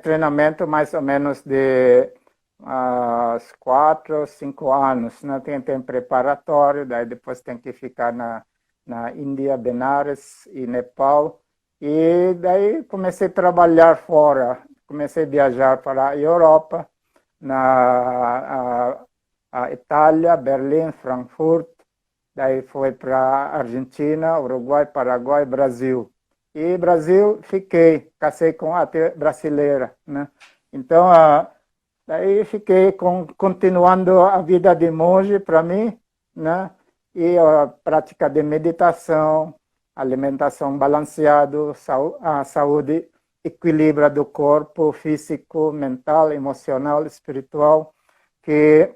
treinamento mais ou menos de 4, 5 anos. Né? Tem preparatório, daí depois tem que ficar na Índia, Benares e Nepal. E daí comecei a trabalhar fora, comecei a viajar para a Europa, a Itália, Berlim, Frankfurt, daí foi para a Argentina, Uruguai, Paraguai, Brasil. E Brasil fiquei, casei com a brasileira, né? Então, daí fiquei continuando a vida de monge para mim, né? E a prática de meditação, alimentação balanceada, a saúde, equilíbrio do corpo físico, mental, emocional, espiritual, que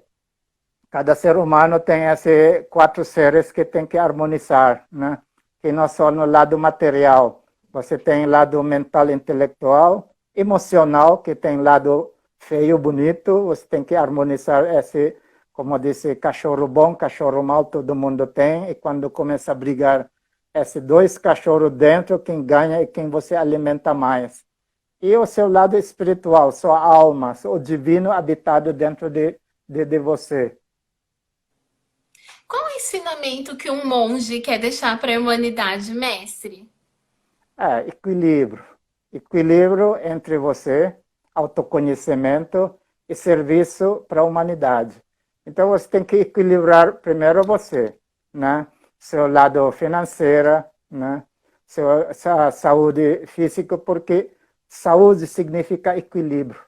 cada ser humano tem esses 4 seres que tem que harmonizar, né? Que não só no lado material, você tem lado mental, intelectual, emocional, que tem lado feio, bonito, você tem que harmonizar esse, como disse, cachorro bom, cachorro mal, todo mundo tem, e quando começa a brigar esses 2 cachorros dentro, quem ganha é quem você alimenta mais. E o seu lado espiritual, sua alma, o divino habitado dentro de você. Qual o ensinamento que um monge quer deixar para a humanidade, mestre? Equilíbrio. Equilíbrio entre você, autoconhecimento e serviço para a humanidade. Então, você tem que equilibrar primeiro você, né? Seu lado financeiro, né? Sua saúde física, porque saúde significa equilíbrio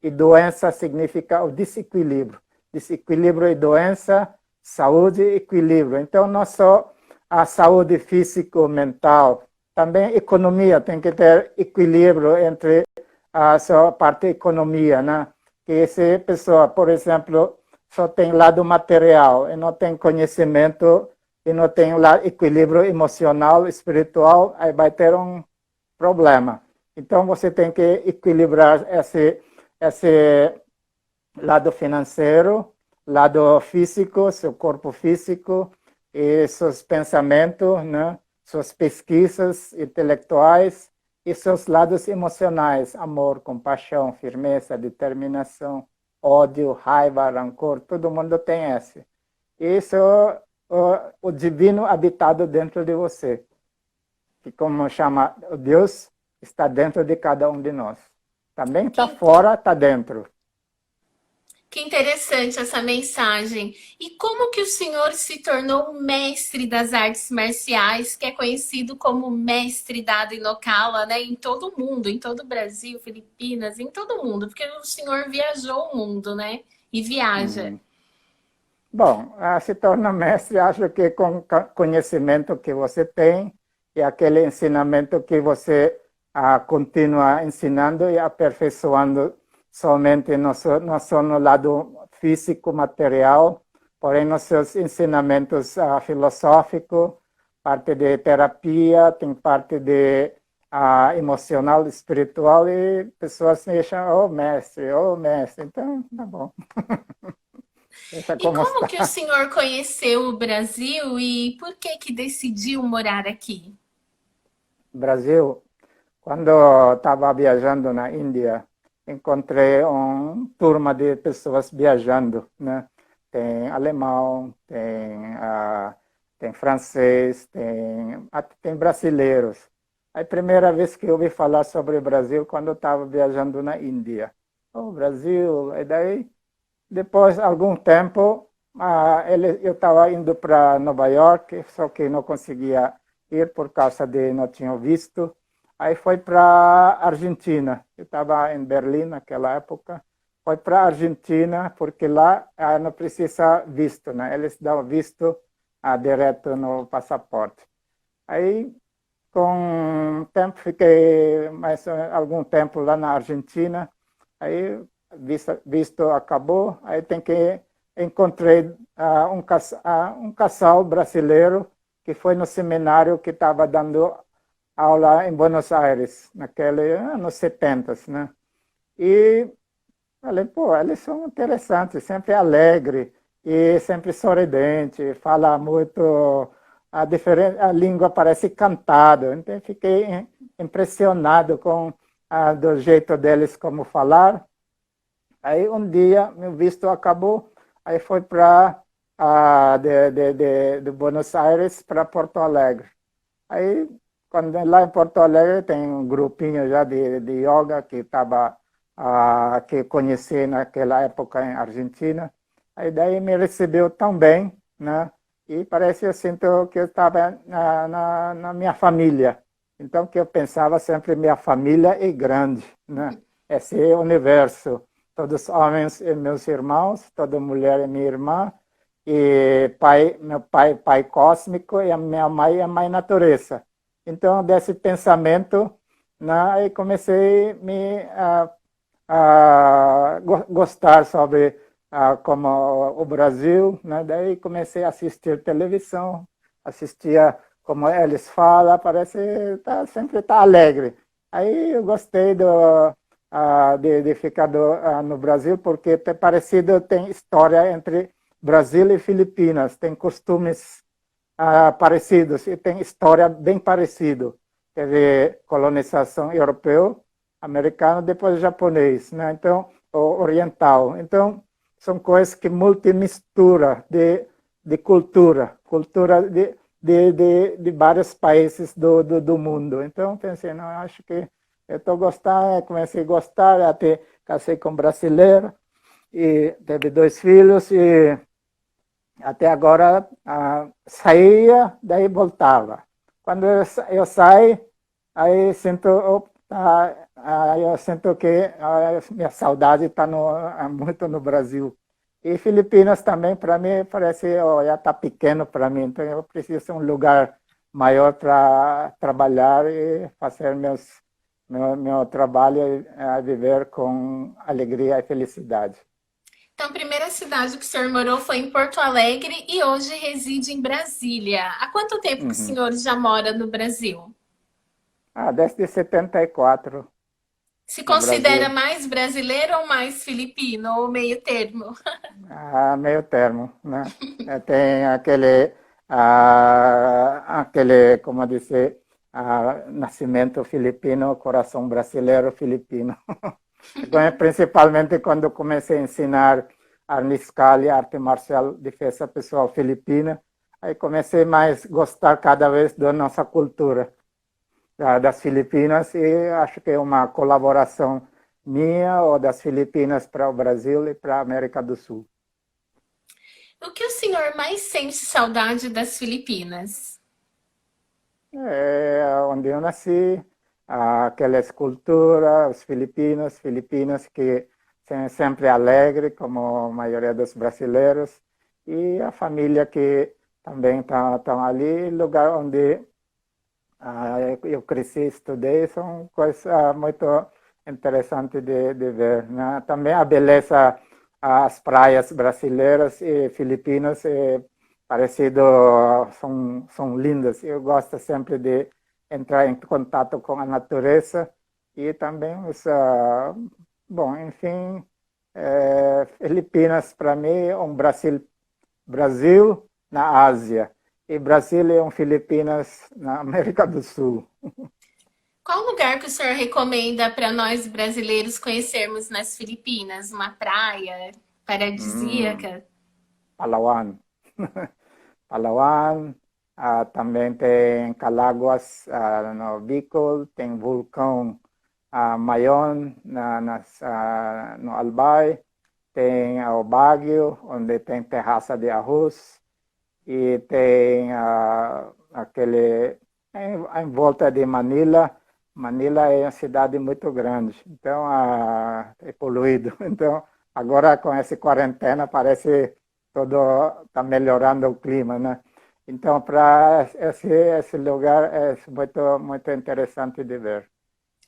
e doença significa o desequilíbrio. Desequilíbrio e doença, saúde e equilíbrio. Então, não só a saúde físico-mental, também economia, tem que ter equilíbrio entre a sua parte economia, né? Que se a pessoa, por exemplo, só tem lado material e não tem conhecimento e não tem equilíbrio emocional, espiritual, aí vai ter um problema. Então você tem que equilibrar esse lado financeiro, lado físico, seu corpo físico e seus pensamentos, né? Suas pesquisas intelectuais e seus lados emocionais, amor, compaixão, firmeza, determinação, ódio, raiva, rancor, todo mundo tem esse. Isso é o divino habitado dentro de você, que como chama Deus, está dentro de cada um de nós. Também está fora, está dentro. Que interessante essa mensagem. E como que o senhor se tornou um mestre das artes marciais, que é conhecido como mestre da Inocala, né? Em todo o mundo, em todo o Brasil, Filipinas, em todo o mundo, porque o senhor viajou o mundo, né? E viaja. Bom, se torna mestre, acho que com conhecimento que você tem e aquele ensinamento que você continua ensinando e aperfeiçoando somente não só no lado físico, material, porém nos seus ensinamentos filosóficos, parte de terapia, tem parte de emocional, espiritual, e pessoas me chamam, oh mestre, então tá bom. Deixa E como como que o está. senhor conheceu o Brasil e por que que decidiu morar aqui? Brasil, quando estava viajando na Índia, encontrei uma turma de pessoas viajando, né? Tem alemão, tem francês, tem brasileiros. A primeira vez que eu ouvi falar sobre o Brasil, quando eu estava viajando na Índia. O Brasil, e daí, depois de algum tempo, eu estava indo para Nova York, só que não conseguia ir por causa de não tinha visto. Aí foi para Argentina. Eu estava em Berlim naquela época. Foi para Argentina, porque lá não precisa visto, né? Eles dão visto direto no passaporte. Aí, com o tempo, fiquei mais algum tempo lá na Argentina. Aí, visto acabou. Aí tem que encontrei um casal brasileiro que foi no seminário que estava dando aula em Buenos Aires, naquele anos 70, né? E falei, pô, eles são interessantes, sempre alegre e sempre sorridente, fala muito, a língua parece cantada. Então fiquei impressionado com do jeito deles como falar. Aí um dia meu visto acabou, aí foi para de Buenos Aires para Porto Alegre. Aí quando lá em Porto Alegre tem um grupinho já de yoga que estava que conheci naquela época em Argentina. Aí daí me recebeu tão bem, né? E parece eu sinto que eu estava na minha família. Então que eu pensava sempre minha família é grande, né? Esse universo, todos homens e meus irmãos, toda mulher é minha irmã, e meu pai cósmico, e a minha mãe é a mãe natureza. Então, desse pensamento, né, eu comecei a gostar sobre como o Brasil, né? Daí comecei a assistir televisão, assistia como eles falam, parece sempre está alegre. Aí eu gostei de ficar no Brasil, porque tem parecido, tem história entre Brasil e Filipinas, tem costumes parecidos e tem história bem parecida. Teve colonização europeu, americano, depois japonês, né? Então, oriental. Então, são coisas que multimistura de cultura de vários países do mundo. Então, pensei, não, acho que eu estou gostando, comecei a gostar, até casei com um brasileiro, e teve 2 filhos, e até agora saía, daí voltava. Quando eu saio, aí sinto, eu sinto que minha saudade está muito no Brasil. E Filipinas também, para mim, parece já está pequeno para mim, então eu preciso de um lugar maior para trabalhar e fazer meu trabalho a viver com alegria e felicidade. Então, a primeira cidade que o senhor morou foi em Porto Alegre e hoje reside em Brasília. Há quanto tempo que o Uhum. senhor já mora no Brasil? Desde 74 Se no considera Brasil. mais brasileiro ou mais filipino, ou meio termo? Meio termo, né? Tem como dizer, nascimento filipino, coração brasileiro filipino. Principalmente quando comecei a ensinar Arniscali, arte marcial, defesa pessoal filipina, aí comecei mais a gostar cada vez da nossa cultura das Filipinas e acho que é uma colaboração minha ou das Filipinas para o Brasil e para a América do Sul. O que o senhor mais sente saudade das Filipinas? É onde eu nasci, aquela escultura, os filipinos, filipinas que são sempre alegres, como a maioria dos brasileiros, e a família que também estão ali, lugar onde eu cresci, estudei, são coisas muito interessantes de ver. Né? Também a beleza, as praias brasileiras e filipinas é parecido, são lindas. Eu gosto sempre de entrar em contato com a natureza e também bom, enfim, Filipinas para mim é um Brasil na Ásia. E Brasil é um Filipinas na América do Sul. Qual lugar que o senhor recomenda para nós brasileiros conhecermos nas Filipinas? Uma praia Hum, paradisíaca? Palawan. Palawan. Também tem Calaguas no Bicol. Tem vulcão Mayon no Albay. Tem o Baguio, onde tem terraça de arroz. E tem aquele em volta de Manila. Manila é uma cidade muito grande, então é poluído. Então agora com essa quarentena parece todo está melhorando o clima, né? Então para esse lugar é muito interessante de ver.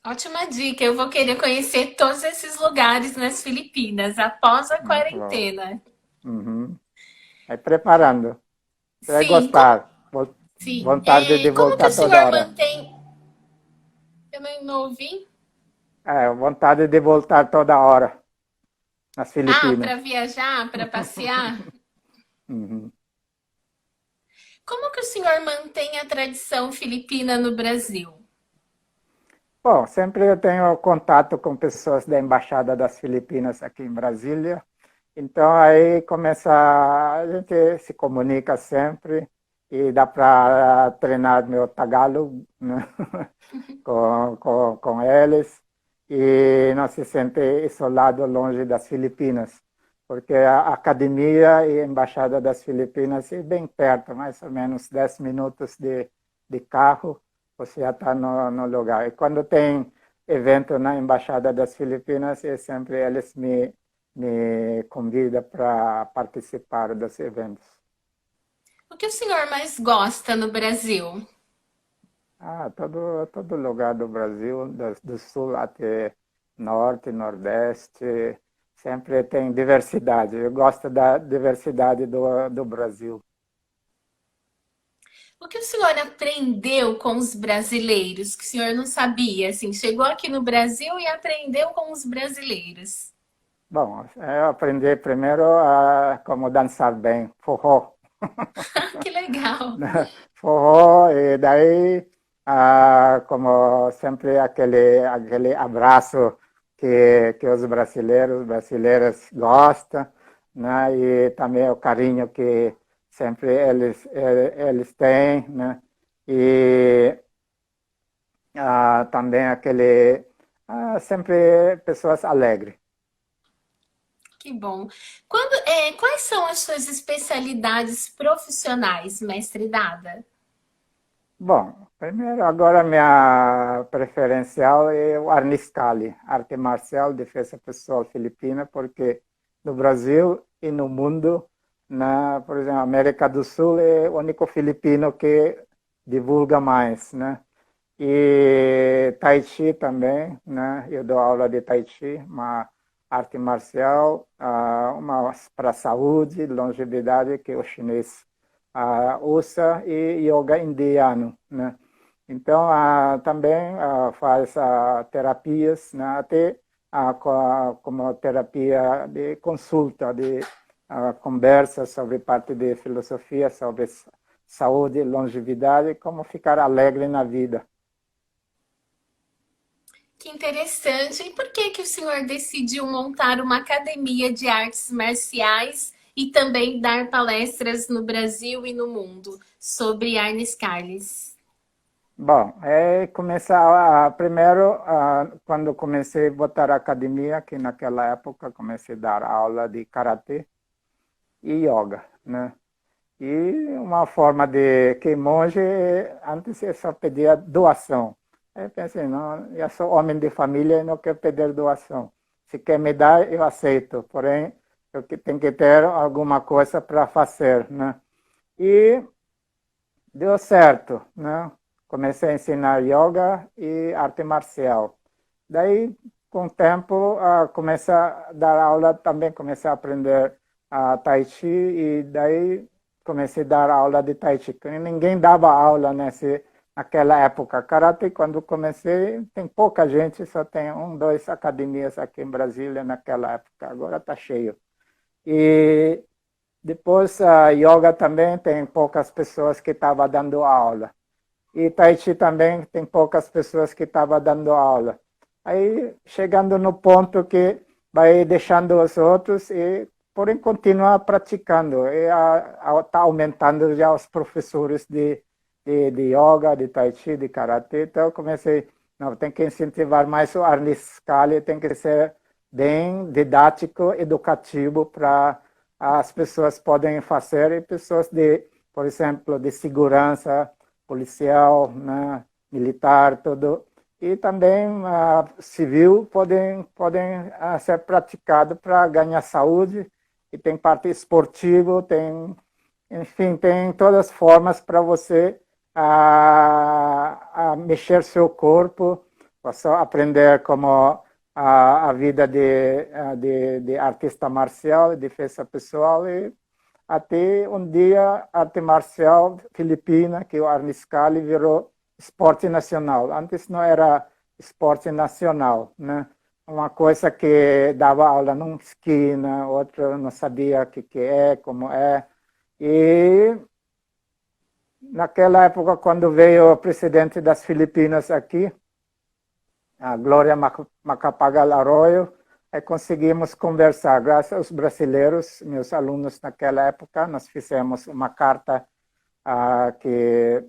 Ótima dica. Eu vou querer conhecer todos esses lugares nas Filipinas após a Muito bom. quarentena. Uhum. Aí preparando, você vai Sim, como, gostar. sim. Vontade de Como que o voltar toda senhor hora. mantém. Eu não ouvi. Vontade de voltar toda hora nas Ah, Filipinas. para viajar, para passear? Uhum. Como que o senhor mantém a tradição filipina no Brasil? Bom, sempre eu tenho contato com pessoas da Embaixada das Filipinas aqui em Brasília. Então aí começa, a gente se comunica sempre e dá para treinar meu Tagalog, né? com eles e não se sente isolado longe das Filipinas, porque a academia e a Embaixada das Filipinas é bem perto, mais ou menos 10 minutos de carro, você já está no lugar. E quando tem evento na Embaixada das Filipinas, sempre eles me convidam para participar dos eventos. O que o senhor mais gosta no Brasil? Todo lugar do Brasil, do sul até norte, nordeste, sempre tem diversidade. Eu gosto da diversidade do Brasil. O que o senhor aprendeu com os brasileiros que o senhor não sabia? Assim, chegou aqui no Brasil e aprendeu com os brasileiros. Bom, eu aprendi primeiro como dançar bem, forró. Que legal. Forró, e daí, como sempre, aquele abraço que os brasileiras gostam, né? E também o carinho que sempre eles têm, né? E também sempre pessoas alegres. Que bom. Quais são as suas especialidades profissionais, mestre Dada? Bom, primeiro, agora minha preferencial é o Arniscali, arte marcial, defesa pessoal filipina, porque no Brasil e no mundo, por exemplo, América do Sul é o único filipino que divulga mais, né? E Tai Chi também, né? Eu dou aula de Tai Chi, mas arte marcial, uma para saúde, longevidade, que o chinês usa, e yoga indiano, né? Então, também faz terapias, né? Até como terapia de consulta, de conversa sobre parte de filosofia, sobre saúde, longevidade, como ficar alegre na vida. Que interessante. E por que que o senhor decidiu montar uma academia de artes marciais e também dar palestras no Brasil e no mundo sobre Arnis Carles? Bom, começar primeiro, quando comecei a botar a academia, que naquela época comecei a dar aula de karatê e yoga, né? E uma forma de que monge, antes eu só pedia doação. Aí eu pensei, não, eu sou homem de família e não quero pedir doação. Se quer me dar, eu aceito. Porém, eu tenho que ter alguma coisa para fazer, né? E deu certo, né? Comecei a ensinar yoga e arte marcial. Daí, com o tempo, comecei a dar aula também, comecei a aprender Tai Chi e daí comecei a dar aula de Tai Chi. Ninguém dava aula naquela época. Karate, quando comecei, tem pouca gente, só tem dois academias aqui em Brasília naquela época. Agora está cheio. E depois a yoga também tem poucas pessoas que estavam dando aula. E Tai Chi também tem poucas pessoas que estavam dando aula. Aí chegando no ponto que vai deixando os outros e porém continuar praticando. E está aumentando já os professores de yoga, de Tai Chi, de Karatê. Então eu comecei, não, tem que incentivar mais o Arnis Kali, tem que ser bem didático, educativo para as pessoas podem fazer, e pessoas por exemplo, de segurança policial, né, militar, tudo. E também civil podem ser praticado para ganhar saúde, e tem parte esportiva, enfim, tem todas as formas para você mexer seu corpo, só aprender como a vida de artista marcial, defesa pessoal, e até um dia arte marcial filipina, que o Arnis Kali virou esporte nacional. Antes não era esporte nacional, né? Uma coisa que dava aula numa esquina, outra não sabia o que é, como é. E naquela época, quando veio o presidente das Filipinas aqui, a Glória Macapagal Arroyo, conseguimos conversar. Graças aos brasileiros, meus alunos naquela época, nós fizemos uma carta que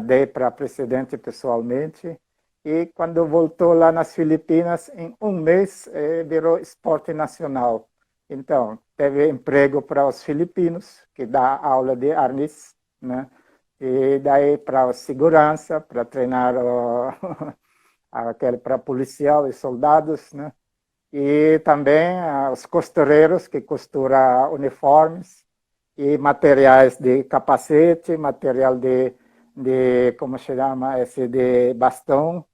dei para o presidente pessoalmente. E quando voltou lá nas Filipinas, em um mês, virou esporte nacional. Então, teve emprego para os filipinos, que dá aula de arnis, né? E daí para a segurança, para treinar para policial e soldados, né? E também os costureiros que costuram uniformes e materiais de capacete, material como se chama, esse de bastão,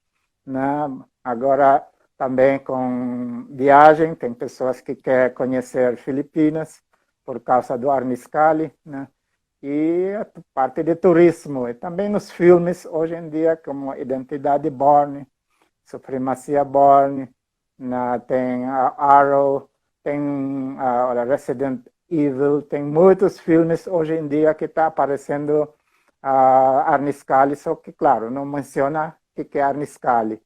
né? Agora também com viagem, tem pessoas que querem conhecer Filipinas por causa do Arnis Kali, né? E a parte de turismo, e também nos filmes, hoje em dia, como Identidade Bourne, Supremacia Bourne, tem Arrow, tem Resident Evil, tem muitos filmes hoje em dia que está aparecendo Arnis Kali, só que, claro, não menciona o que é Arnis Kali.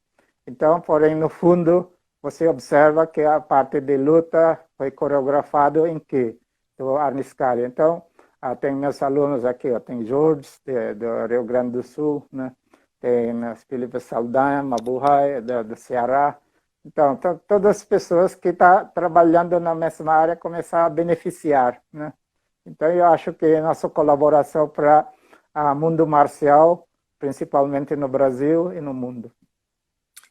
Então, porém, no fundo, você observa que a parte de luta foi coreografado em que? Do Arnis Kali. Então, tem meus alunos aqui, tem Jorge, do Rio Grande do Sul, né? Tem Felipe Saldanha, Mabuhay, do Ceará. Então, todas as pessoas que estão trabalhando na mesma área começaram a beneficiar, né? Então, eu acho que nossa colaboração para o mundo marcial, principalmente no Brasil e no mundo.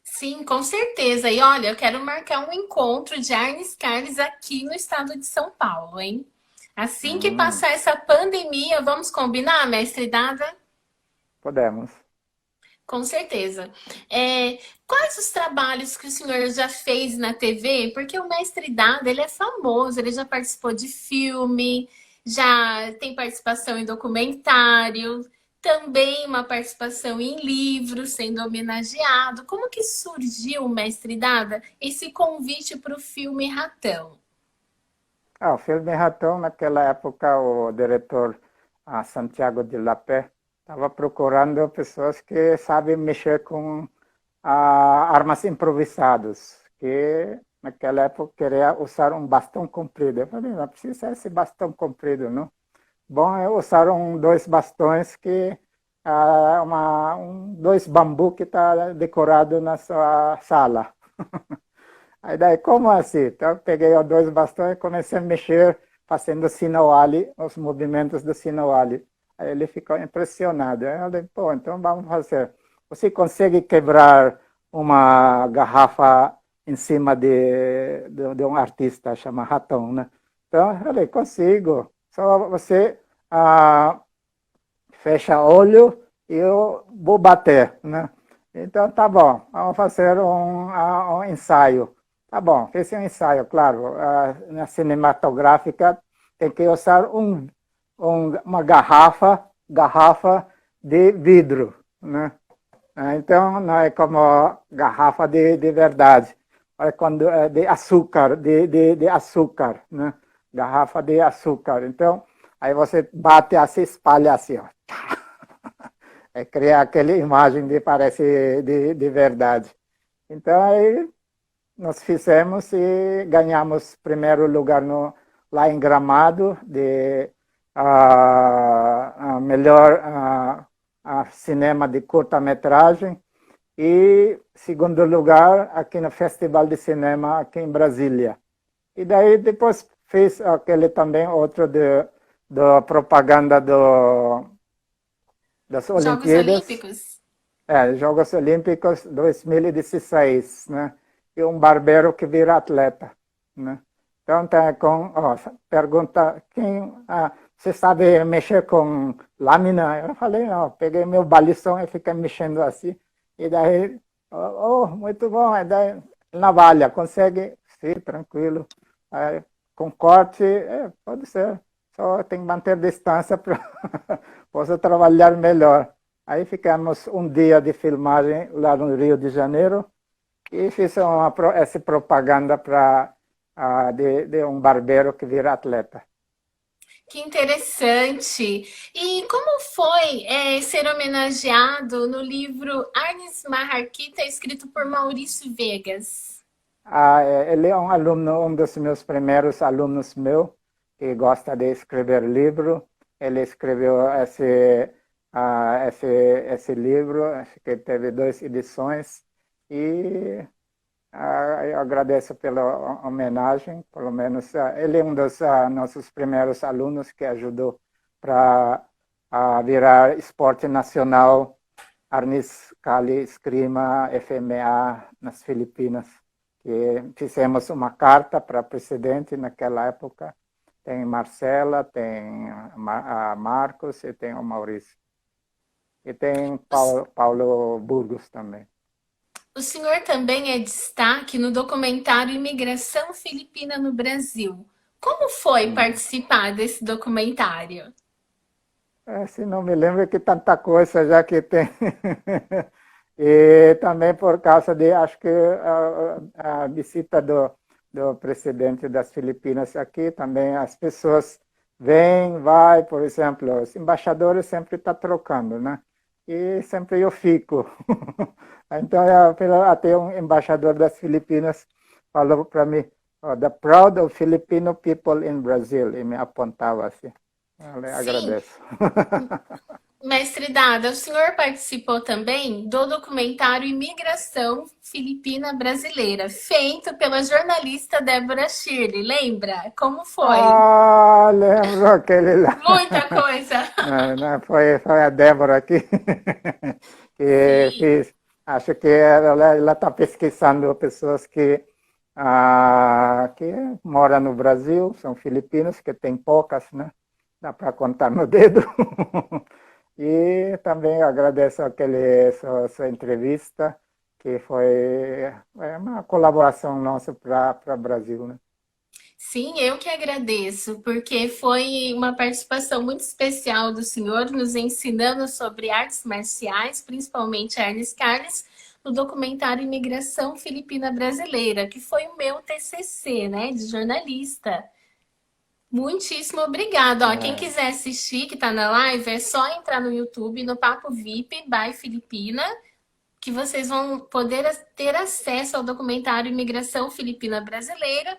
Sim, com certeza. E olha, eu quero marcar um encontro de Arnis Carles aqui no estado de São Paulo, hein? Assim que Hum, passar essa pandemia, vamos combinar, mestre Dada? podemos. Com certeza. Quais os trabalhos que o senhor já fez na TV? Porque o Mestre Dada, ele é famoso, ele já participou de filme, já tem participação em documentário, também uma participação em livros, sendo homenageado. Como que surgiu o Mestre Dada? Esse convite para o filme Ratão? O filme Ratão, naquela época, o diretor Santiago de Lapé estava procurando pessoas que sabem mexer com armas improvisadas, que naquela época queria usar um bastão comprido. Eu falei, não precisa esse bastão comprido, não? Bom, usaram dois bastões que dois bambu que está decorado na sua sala. Aí daí, como assim? Então, eu peguei os dois bastões e comecei a mexer, fazendo sinawali, os movimentos do sinawali. Aí ele ficou impressionado. Aí eu falei, pô, então vamos fazer. Você consegue quebrar uma garrafa em cima de um artista chamado Ratão, né? Então, eu falei, consigo. Só você fecha olho e eu vou bater, né? Então, tá bom, vamos fazer um ensaio. Tá bom, fiz um ensaio, claro. Na cinematográfica tem que usar uma garrafa de vidro, né? Então, não é como garrafa de verdade. É quando é de açúcar, de açúcar, né? Garrafa de açúcar. Então, aí você bate assim, espalha assim, ó. Cria aquela imagem de parece de verdade. Então, aí nós fizemos e ganhamos primeiro lugar lá em Gramado, de melhor cinema de curta-metragem, e segundo lugar aqui no Festival de Cinema aqui em Brasília. E daí depois fez aquele também outro da propaganda das Jogos Olimpíadas, Olímpicos? Jogos Olímpicos 2016, né? E um barbeiro que vira atleta, né? Então, pergunta, você sabe mexer com lâmina? Eu falei, não, peguei meu balição e fiquei mexendo assim. E daí, muito bom. E daí, navalha, consegue? Sim, tranquilo. Aí, com corte, pode ser. Só tem que manter distância para possa trabalhar melhor. Aí ficamos um dia de filmagem lá no Rio de Janeiro e fiz essa propaganda de um barbeiro que vira atleta. Que interessante! E como foi ser homenageado no livro Arnes Marraquita, escrito por Maurício Vegas? Ele é um aluno, um dos meus primeiros alunos meu, que gosta de escrever livro. Ele escreveu esse livro, acho que teve 2 edições, e eu agradeço pela homenagem, pelo menos ele é um dos nossos primeiros alunos que ajudou para virar esporte nacional Arnis Cali Esgrima FMA nas Filipinas. Que fizemos uma carta para o presidente naquela época. Tem Marcela, tem a Marcos e tem o Maurício. E tem Paulo Burgos também. O senhor também é destaque no documentário Imigração Filipina no Brasil. Como foi participar desse documentário? Se não me lembro que tanta coisa já que tem. E também por causa de, acho que a visita do presidente das Filipinas aqui, também as pessoas vêm, vai, por exemplo, os embaixadores sempre estão trocando, né? E sempre eu fico. Então, até um embaixador das Filipinas falou para mim, the proud of Filipino people in Brazil, e me apontava assim. Eu Sim, agradeço. mestre Dada, o senhor participou também do documentário Imigração Filipina Brasileira, feito pela jornalista Débora Shirley, lembra? Como foi? Lembro aquele lá. Muita coisa. Não, foi a Débora aqui que Sim. fiz. Acho que ela está pesquisando pessoas que moram no Brasil, são filipinos, que tem poucas, né? Dá para contar no dedo. E E também agradeço sua entrevista, que foi uma colaboração nossa para o Brasil, né? Sim, eu que agradeço, porque foi uma participação muito especial do senhor, nos ensinando sobre artes marciais, principalmente Ernest Carles, no documentário Imigração Filipina Brasileira, que foi o meu TCC, né, de jornalista. Muitíssimo obrigada. Ó, quem É, quiser assistir, que está na live, é só entrar no YouTube, no Papo VIP by Filipina, que vocês vão poder ter acesso ao documentário Imigração Filipina Brasileira.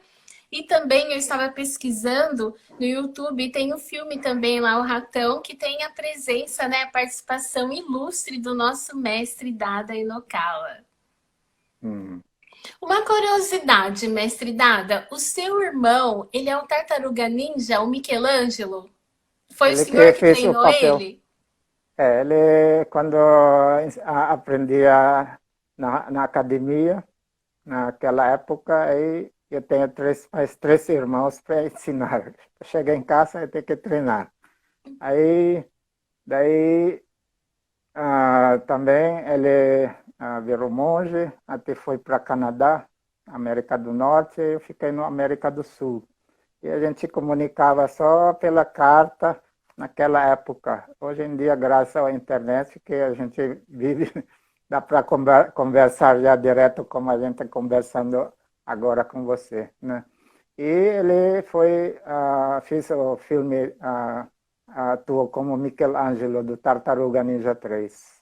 E também eu estava pesquisando no YouTube, tem o filme também lá, O Ratão, que tem a presença, né, a participação ilustre do nosso mestre Dada Inokala. hum. Uma curiosidade, mestre Dada, o seu irmão, ele é o Tartaruga Ninja, o Michelangelo? Foi o Ele que senhor que fez o treinou papel. ele? Ele, quando aprendia na academia, naquela época, aí eu tenho mais três irmãos para ensinar. Chegar em casa, eu tenho que treinar. Aí, daí, também ele virou monge, até foi para Canadá, América do Norte, e eu fiquei na América do Sul. E a gente comunicava só pela carta naquela época. Hoje em dia, graças à internet, que a gente vive, dá para conversar já direto como a gente está conversando agora com você, né? E ele fez o filme, atuou como Michelangelo do Tartaruga Ninja 3.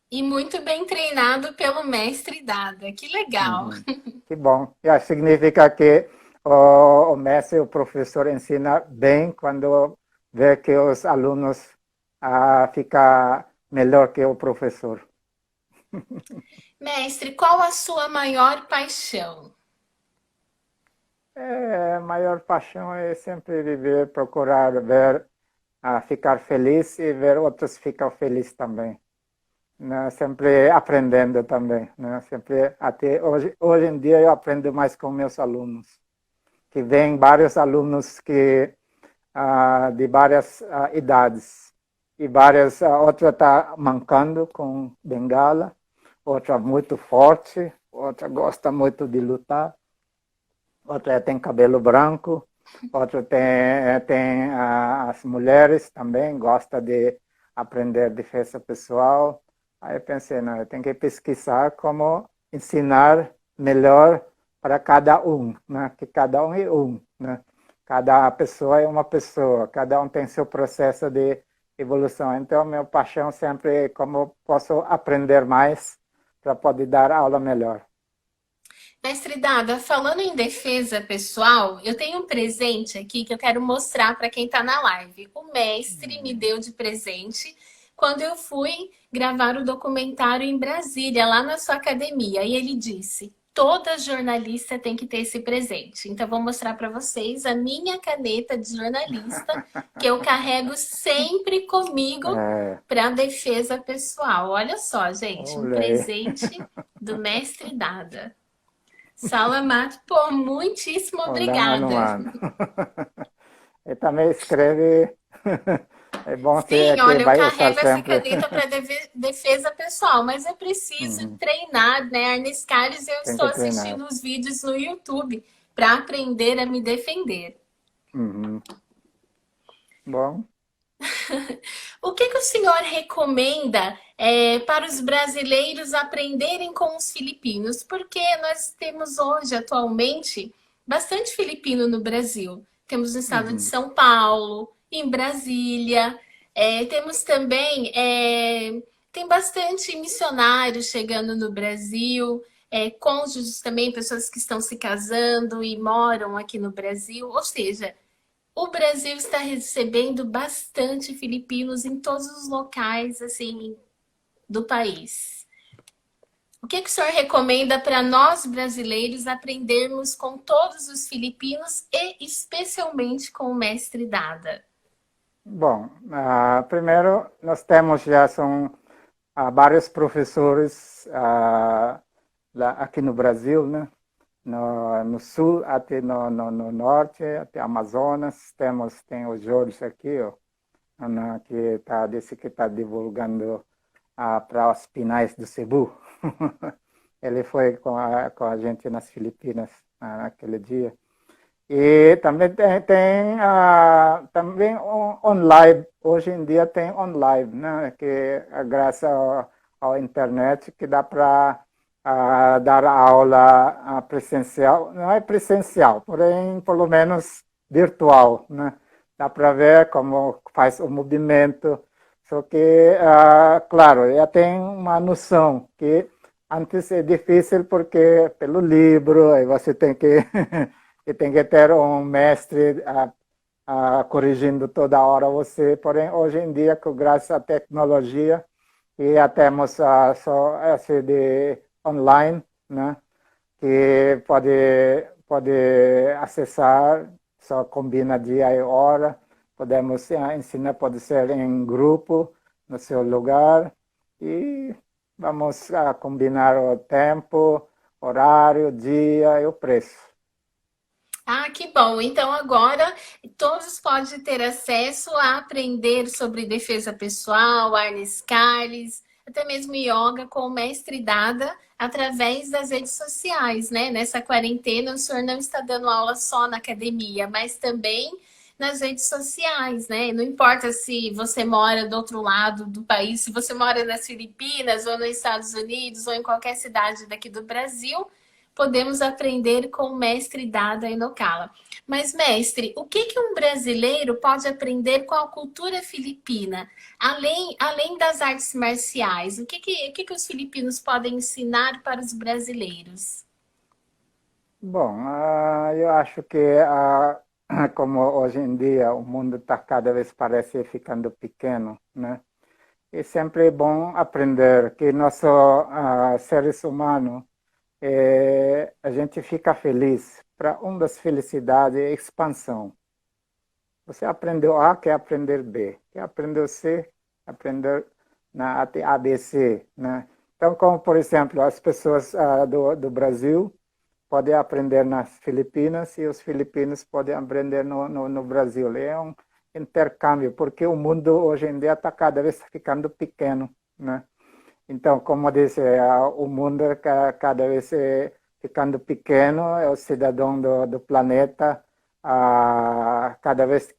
E muito bem treinado pelo mestre Dada. Que legal. Uhum. Que bom. Já significa que o mestre, o professor ensina bem quando vê que os alunos ficam melhor que o professor. Mestre, qual a sua maior paixão? A maior paixão é sempre viver, procurar ver, ficar feliz e ver outros ficar felizes também. Né? Sempre aprendendo também. Né? Sempre, até hoje em dia eu aprendo mais com meus alunos. Que vem vários alunos de várias idades. E outra está mancando com bengala, outra muito forte, outra gosta muito de lutar, outra tem cabelo branco, outra tem as mulheres também, gosta de aprender defesa pessoal. Aí eu pensei, não, eu tenho que pesquisar como ensinar melhor para cada um, né? Que cada um é um, né? Cada pessoa é uma pessoa, cada um tem seu processo de evolução. Então, minha paixão sempre é como posso aprender mais para poder dar aula melhor. Mestre Dada, falando em defesa pessoal, eu tenho um presente aqui que eu quero mostrar para quem está na live. O mestre me deu de presente quando eu fui gravar o documentário em Brasília, lá na sua academia. E ele disse: toda jornalista tem que ter esse presente. Então, eu vou mostrar para vocês a minha caneta de jornalista, que eu carrego sempre comigo É, para defesa pessoal. Olha só, gente, um olha aí. presente do mestre Dada. Salamat, pô, muitíssimo Olá, obrigada. Manuano. Ele também escreve. É bom ser Sim, que olha, eu vai usar carrego essa sempre. caneta para defesa pessoal, mas eu preciso Uhum. treinar, né? Ernest Carlos, eu Tem estou que treinar. assistindo os vídeos no YouTube para aprender a me defender. Uhum. Bom, O que o senhor recomenda para os brasileiros aprenderem com os filipinos? Porque nós temos hoje, atualmente, bastante filipino no Brasil. Temos no estado de uhum. São Paulo, em Brasília, temos também, tem bastante missionários chegando no Brasil, cônjuges também, pessoas que estão se casando e moram aqui no Brasil. Ou seja, o Brasil está recebendo bastante filipinos em todos os locais assim do país. O que o senhor recomenda para nós brasileiros aprendermos com todos os filipinos e especialmente com o mestre Dada? Bom, primeiro nós temos já são vários professores aqui no Brasil, né? No sul até no norte, até Amazonas, tem o Jorge aqui, ó, né, disse que está divulgando para os Pinais do Cebu. Ele foi com a gente nas Filipinas naquele dia. E também também online, hoje em dia tem online, né? Que graças ao internet que dá para dar aula presencial, não é presencial, porém pelo menos virtual, né? Dá para ver como faz o movimento, só que, claro, já tem uma noção que antes é difícil porque pelo livro, aí você tem que e tem que ter um mestre corrigindo toda hora você. Porém, hoje em dia, graças à tecnologia, e já temos só esse de online, né? Que pode acessar, só combina dia e hora. Podemos ensinar, pode ser em grupo, no seu lugar. E vamos combinar o tempo, horário, dia e o preço. Ah, que bom! Então agora todos podem ter acesso a aprender sobre defesa pessoal, Arnes Carles, até mesmo yoga com o mestre Dada através das redes sociais, né? Nessa quarentena, o senhor não está dando aula só na academia, mas também nas redes sociais, né? Não importa se você mora do outro lado do país, se você mora nas Filipinas ou nos Estados Unidos ou em qualquer cidade daqui do Brasil, podemos aprender com o mestre Dada Inokala. Mas, mestre, o que um brasileiro pode aprender com a cultura filipina? Além das artes marciais, o que os filipinos podem ensinar para os brasileiros? Bom, eu acho que como hoje em dia o mundo está cada vez parece ficando pequeno, né? E sempre é bom aprender que nós seres humanos a gente fica feliz. Para uma das felicidades é expansão. Você aprendeu A, quer aprender B. Quer aprender C, aprender até ABC, né? Então, como por exemplo, as pessoas do Brasil podem aprender nas Filipinas e os filipinos podem aprender no Brasil. É um intercâmbio, porque o mundo hoje em dia está cada vez ficando pequeno, né? Então, como disse, o mundo cada vez ficando pequeno, é o cidadão do planeta, cada vez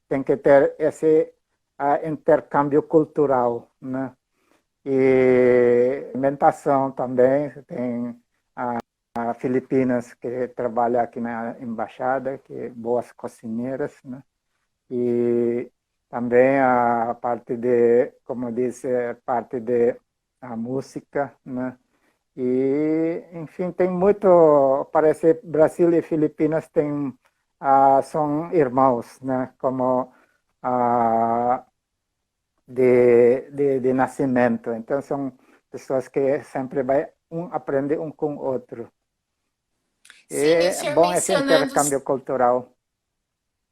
tem que ter esse intercâmbio cultural, né? E alimentação também, tem Filipinas que trabalha aqui na embaixada, que boas cozinheiras, né? E também a parte de, como disse, parte de a música, né? E, enfim, tem muito, parece Brasil e Filipinas são irmãos, né? Como de nascimento. Então, são pessoas que sempre aprender um com o outro. Sim, o É senhor bom esse mencionando intercâmbio cultural.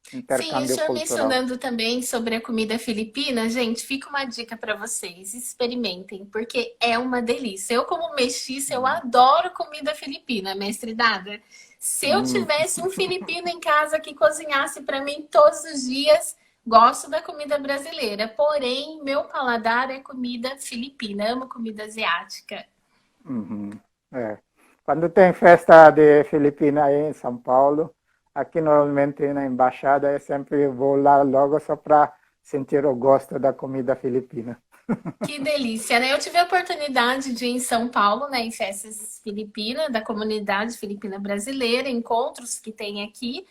Sim, o Intercâmbio senhor cultural. mencionando também sobre a comida filipina, gente, fica uma dica para vocês, experimentem, porque é uma delícia. Eu, como mestiça, eu Hum. adoro comida filipina, mestre Dada. Se eu Hum. tivesse um filipino em casa que cozinhasse para mim todos os dias, gosto da comida brasileira, porém, meu paladar é comida filipina, amo comida asiática. Uhum. É. Quando tem festa de Filipina aí em São Paulo, aqui normalmente na embaixada eu sempre vou lá logo só para sentir o gosto da comida filipina. Que delícia, né? Eu tive a oportunidade de ir em São Paulo, né, em festas filipinas, da comunidade filipina brasileira, encontros que tem aqui.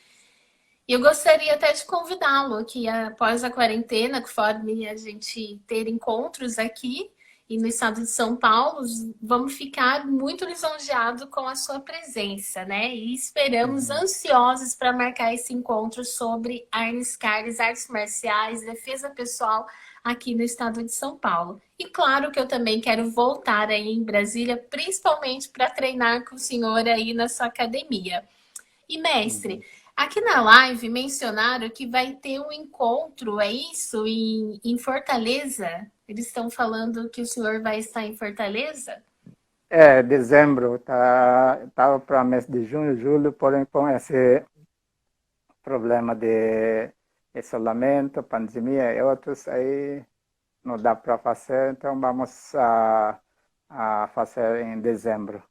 E eu gostaria até de convidá-lo que após a quarentena, conforme a gente ter encontros aqui e no estado de São Paulo, vamos ficar muito lisonjeados com a sua presença, né? E esperamos Uhum. ansiosos para marcar esse encontro sobre Arnes Carles, artes marciais, defesa pessoal aqui no estado de São Paulo. E claro que eu também quero voltar aí em Brasília, principalmente para treinar com o senhor aí na sua academia. E mestre, Uhum. aqui na live mencionaram que vai ter um encontro, é isso? Em Fortaleza? Eles estão falando que o senhor vai estar em Fortaleza? Dezembro, tava para mês de junho, julho, porém com esse problema de isolamento, pandemia e outros, aí não dá para fazer, então vamos a fazer em dezembro,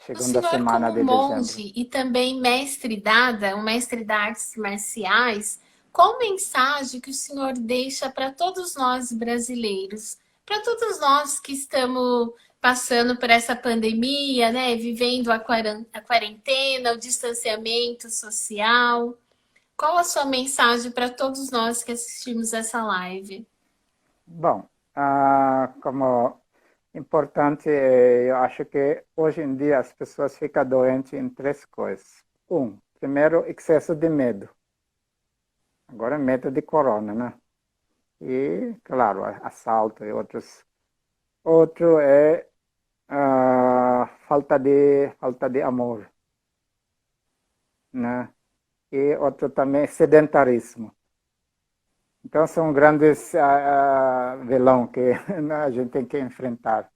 O segunda senhor, semana como de dezembro. monge e também mestre dada, um mestre de artes marciais, qual mensagem que o senhor deixa para todos nós brasileiros, para todos nós que estamos passando por essa pandemia, né, vivendo a quarentena, o distanciamento social? Qual a sua mensagem para todos nós que assistimos essa live? Bom, como importante, eu acho que hoje em dia as pessoas ficam doentes em três coisas. Primeiro, excesso de medo. Agora é medo de corona, né? E, claro, assalto e outros. Outro é falta de amor, né? E outro também é sedentarismo. Então são grandes vilão que a gente tem que enfrentar.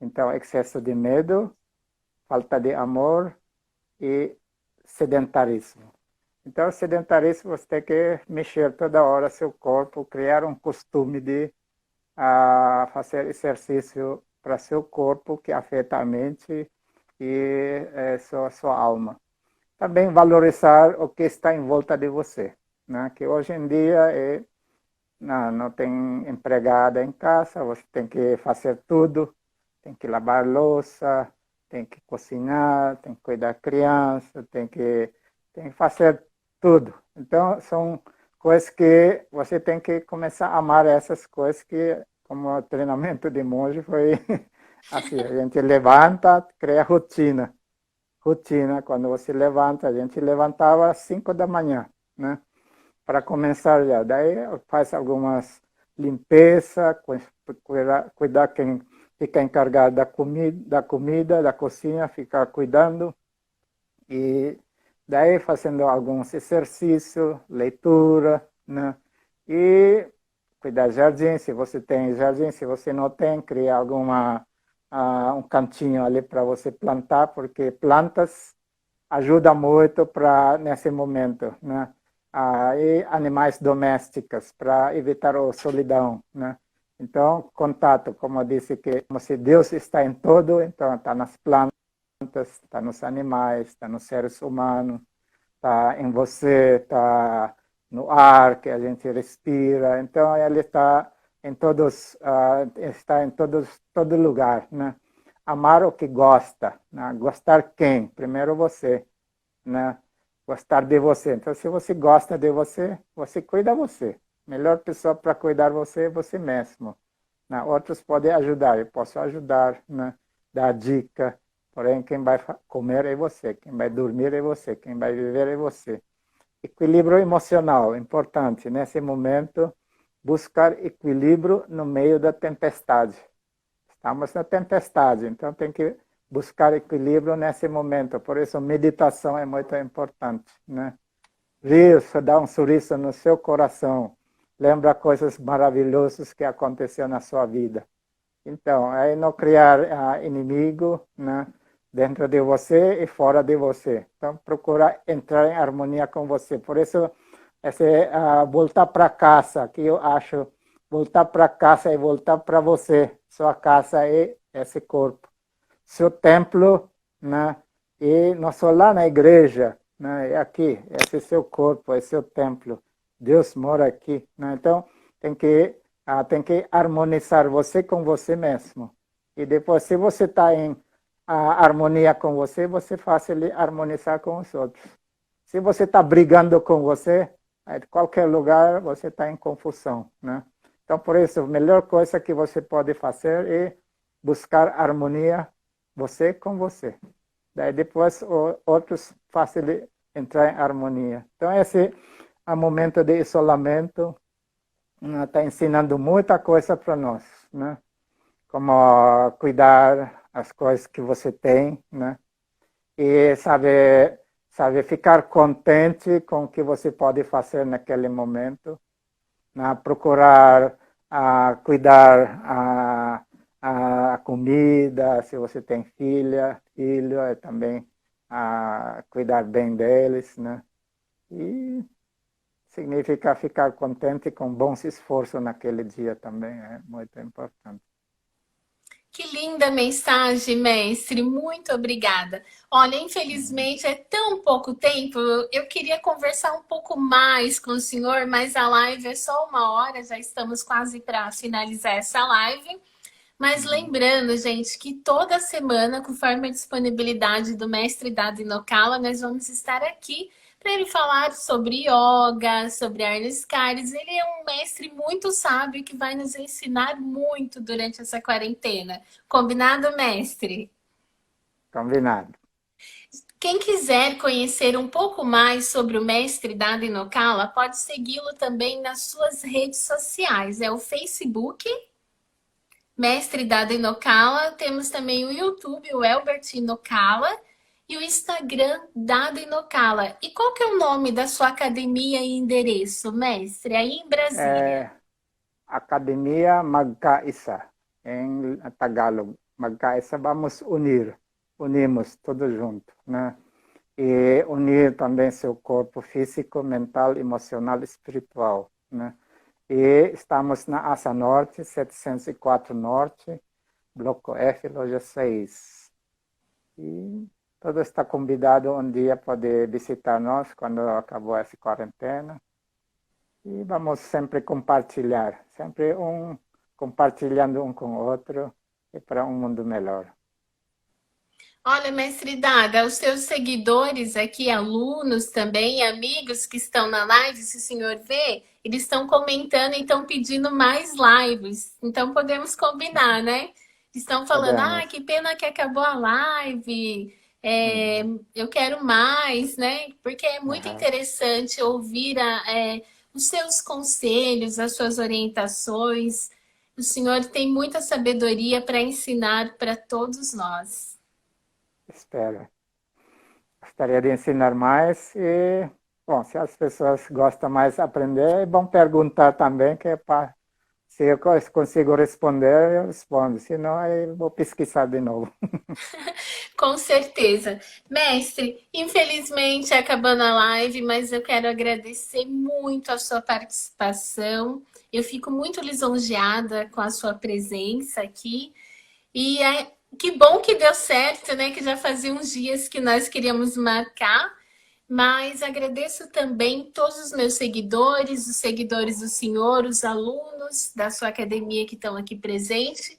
Então, excesso de medo, falta de amor e sedentarismo. Então, sedentarismo, você tem que mexer toda hora seu corpo, criar um costume de fazer exercício para seu corpo, que afeta a mente e sua alma. Também valorizar o que está em volta de você, né? Que hoje em dia não tem empregada em casa, você tem que fazer tudo, tem que lavar louça, tem que cozinhar, tem que cuidar da criança, tem que fazer tudo. Então, são coisas que você tem que começar a amar essas coisas que, como treinamento de monge, foi assim, a gente levanta, cria rotina. Rotina, quando você levanta, a gente levantava às 5 da manhã, né? Para começar já. Daí faz algumas limpeza, cuidar quem fica encarregado da cozinha, ficar cuidando. E daí fazendo alguns exercícios, leitura, né? E cuidar do jardim, se você tem jardim, se você não tem, criar um cantinho ali para você plantar, porque plantas ajudam muito para nesse momento, né? E animais domésticos para evitar a solidão, né? Então, contato, como eu disse, que como se Deus está em todo, então está nas plantas, está nos animais, está nos seres humanos, está em você, está no ar que a gente respira. Então, ele está em todo lugar, né? Amar o que gosta, né? Gostar quem? Primeiro você, né? Gostar de você. Então, se você gosta de você, você cuida de você. Melhor pessoa para cuidar de você é você mesmo. Né? Outros podem ajudar, eu posso ajudar, né? Dar dica. Porém, quem vai comer é você, quem vai dormir é você, quem vai viver é você. Equilíbrio emocional, importante nesse momento, buscar equilíbrio no meio da tempestade. Estamos na tempestade, então tem que buscar equilíbrio nesse momento. Por isso, meditação é muito importante, né? Rir, dar um sorriso no seu coração, lembra coisas maravilhosas que aconteceram na sua vida. Então, aí não criar inimigo, né, dentro de você e fora de você. Então, procura entrar em harmonia com você. Por isso, voltar para casa, que eu acho, voltar para casa e voltar para você. Sua casa é esse corpo. Seu templo, né, e não só lá na igreja, né, é aqui, esse é seu corpo, é seu templo. Deus mora aqui, né? Então, tem que harmonizar você com você mesmo. E depois, se você está em harmonia com você, você faz ele harmonizar com os outros. Se você está brigando com você, em qualquer lugar você está em confusão, né? Então, por isso, a melhor coisa que você pode fazer é buscar harmonia você com você. Daí depois outros fazem ele entrar em harmonia. Então, esse é um momento de isolamento, está ensinando muita coisa para nós, né? Como cuidar as coisas que você tem, né? E saber ficar contente com o que você pode fazer naquele momento, né? Procurar cuidar a comida, se você tem filho, também cuidar bem deles, né? E significa ficar contente com bons esforços naquele dia também, é muito importante. Que linda mensagem, mestre. Muito obrigada. Olha, infelizmente é tão pouco tempo. Eu queria conversar um pouco mais com o senhor, mas a live é só 1 hora, já estamos quase para finalizar essa live. Mas lembrando, gente, que toda semana, conforme a disponibilidade do mestre Dado Inokala, nós vamos estar aqui para ele falar sobre yoga, sobre Arnes Cares. Ele é um mestre muito sábio que vai nos ensinar muito durante essa quarentena. Combinado, mestre? Combinado. Quem quiser conhecer um pouco mais sobre o mestre Dado Inokala, pode segui-lo também nas suas redes sociais. É o Facebook, Mestre Dado Inokala, temos também o YouTube, o Elbert Inokala, e o Instagram Dado Inokala. E qual que é o nome da sua academia e endereço, mestre, aí em Brasília? Academia Magkaisa, em Tagalog. Magkaisa, vamos unimos todos juntos, né? E unir também seu corpo físico, mental, emocional e espiritual, né? E estamos na Asa Norte, 704 Norte, Bloco F, Loja 6. E todo está convidado um dia poder visitar nós quando acabou essa quarentena. E vamos sempre compartilhar, sempre compartilhando um com o outro e para um mundo melhor. Olha, mestre Dada, os seus seguidores aqui, alunos também, amigos que estão na live, se o senhor vê, eles estão comentando e estão pedindo mais lives. Então podemos combinar, né? Estão falando, Podemos. que pena que acabou a live, eu quero mais, né? Porque é muito interessante ouvir os seus conselhos, as suas orientações. O senhor tem muita sabedoria para ensinar para todos nós. Espero. Gostaria de ensinar mais e, bom, se as pessoas gostam mais de aprender, é bom perguntar também, que é para, se eu consigo responder, eu respondo, senão eu vou pesquisar de novo. Com certeza. Mestre, infelizmente acabando a live, mas eu quero agradecer muito a sua participação. Eu fico muito lisonjeada com a sua presença aqui. E que bom que deu certo, né? Que já fazia uns dias que nós queríamos marcar. Mas agradeço também todos os meus seguidores, os seguidores do senhor, os alunos da sua academia que estão aqui presentes,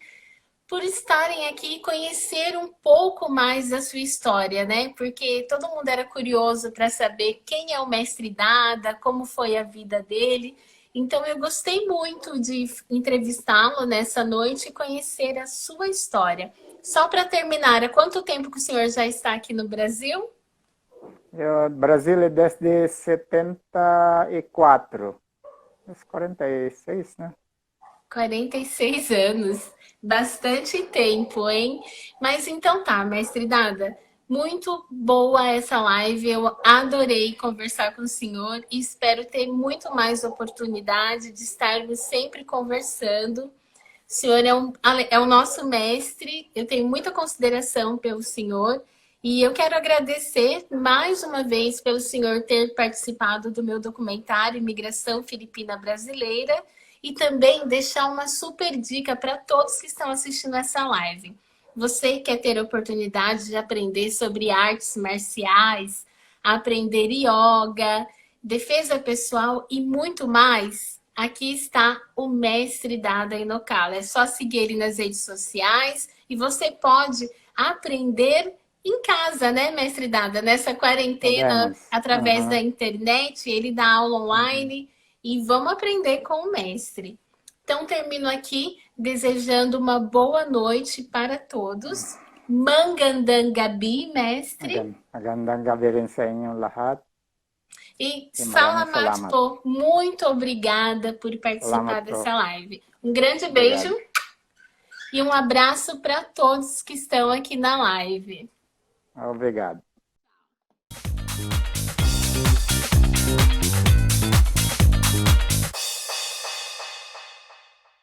por estarem aqui e conhecer um pouco mais da sua história, né? Porque todo mundo era curioso para saber quem é o mestre Dada, como foi a vida dele. Então eu gostei muito de entrevistá-lo nessa noite e conhecer a sua história. Só para terminar, há quanto tempo que o senhor já está aqui no Brasil? Brasil é desde 74, 46, né? 46 anos. Bastante tempo, hein? Mas então tá, mestre Dada. Muito boa essa live. Eu adorei conversar com o senhor e espero ter muito mais oportunidade de estarmos sempre conversando. O senhor é o nosso mestre. Eu tenho muita consideração pelo senhor. E eu quero agradecer mais uma vez pelo senhor ter participado do meu documentário Imigração Filipina Brasileira e também deixar uma super dica para todos que estão assistindo essa live. Você quer ter a oportunidade de aprender sobre artes marciais, aprender yoga, defesa pessoal e muito mais? Aqui está o mestre Dada Inokala. É só seguir ele nas redes sociais e você pode aprender em casa, né, mestre Dada? Nessa quarentena, através da internet, ele dá aula online e vamos aprender com o mestre. Então, termino aqui desejando uma boa noite para todos. Mangandangabi, mestre. Magandang gabi rin sa inyong lahat. E Salamat po, muito obrigada por participar dessa live. Um grande beijo e um abraço para todos que estão aqui na live. Obrigado.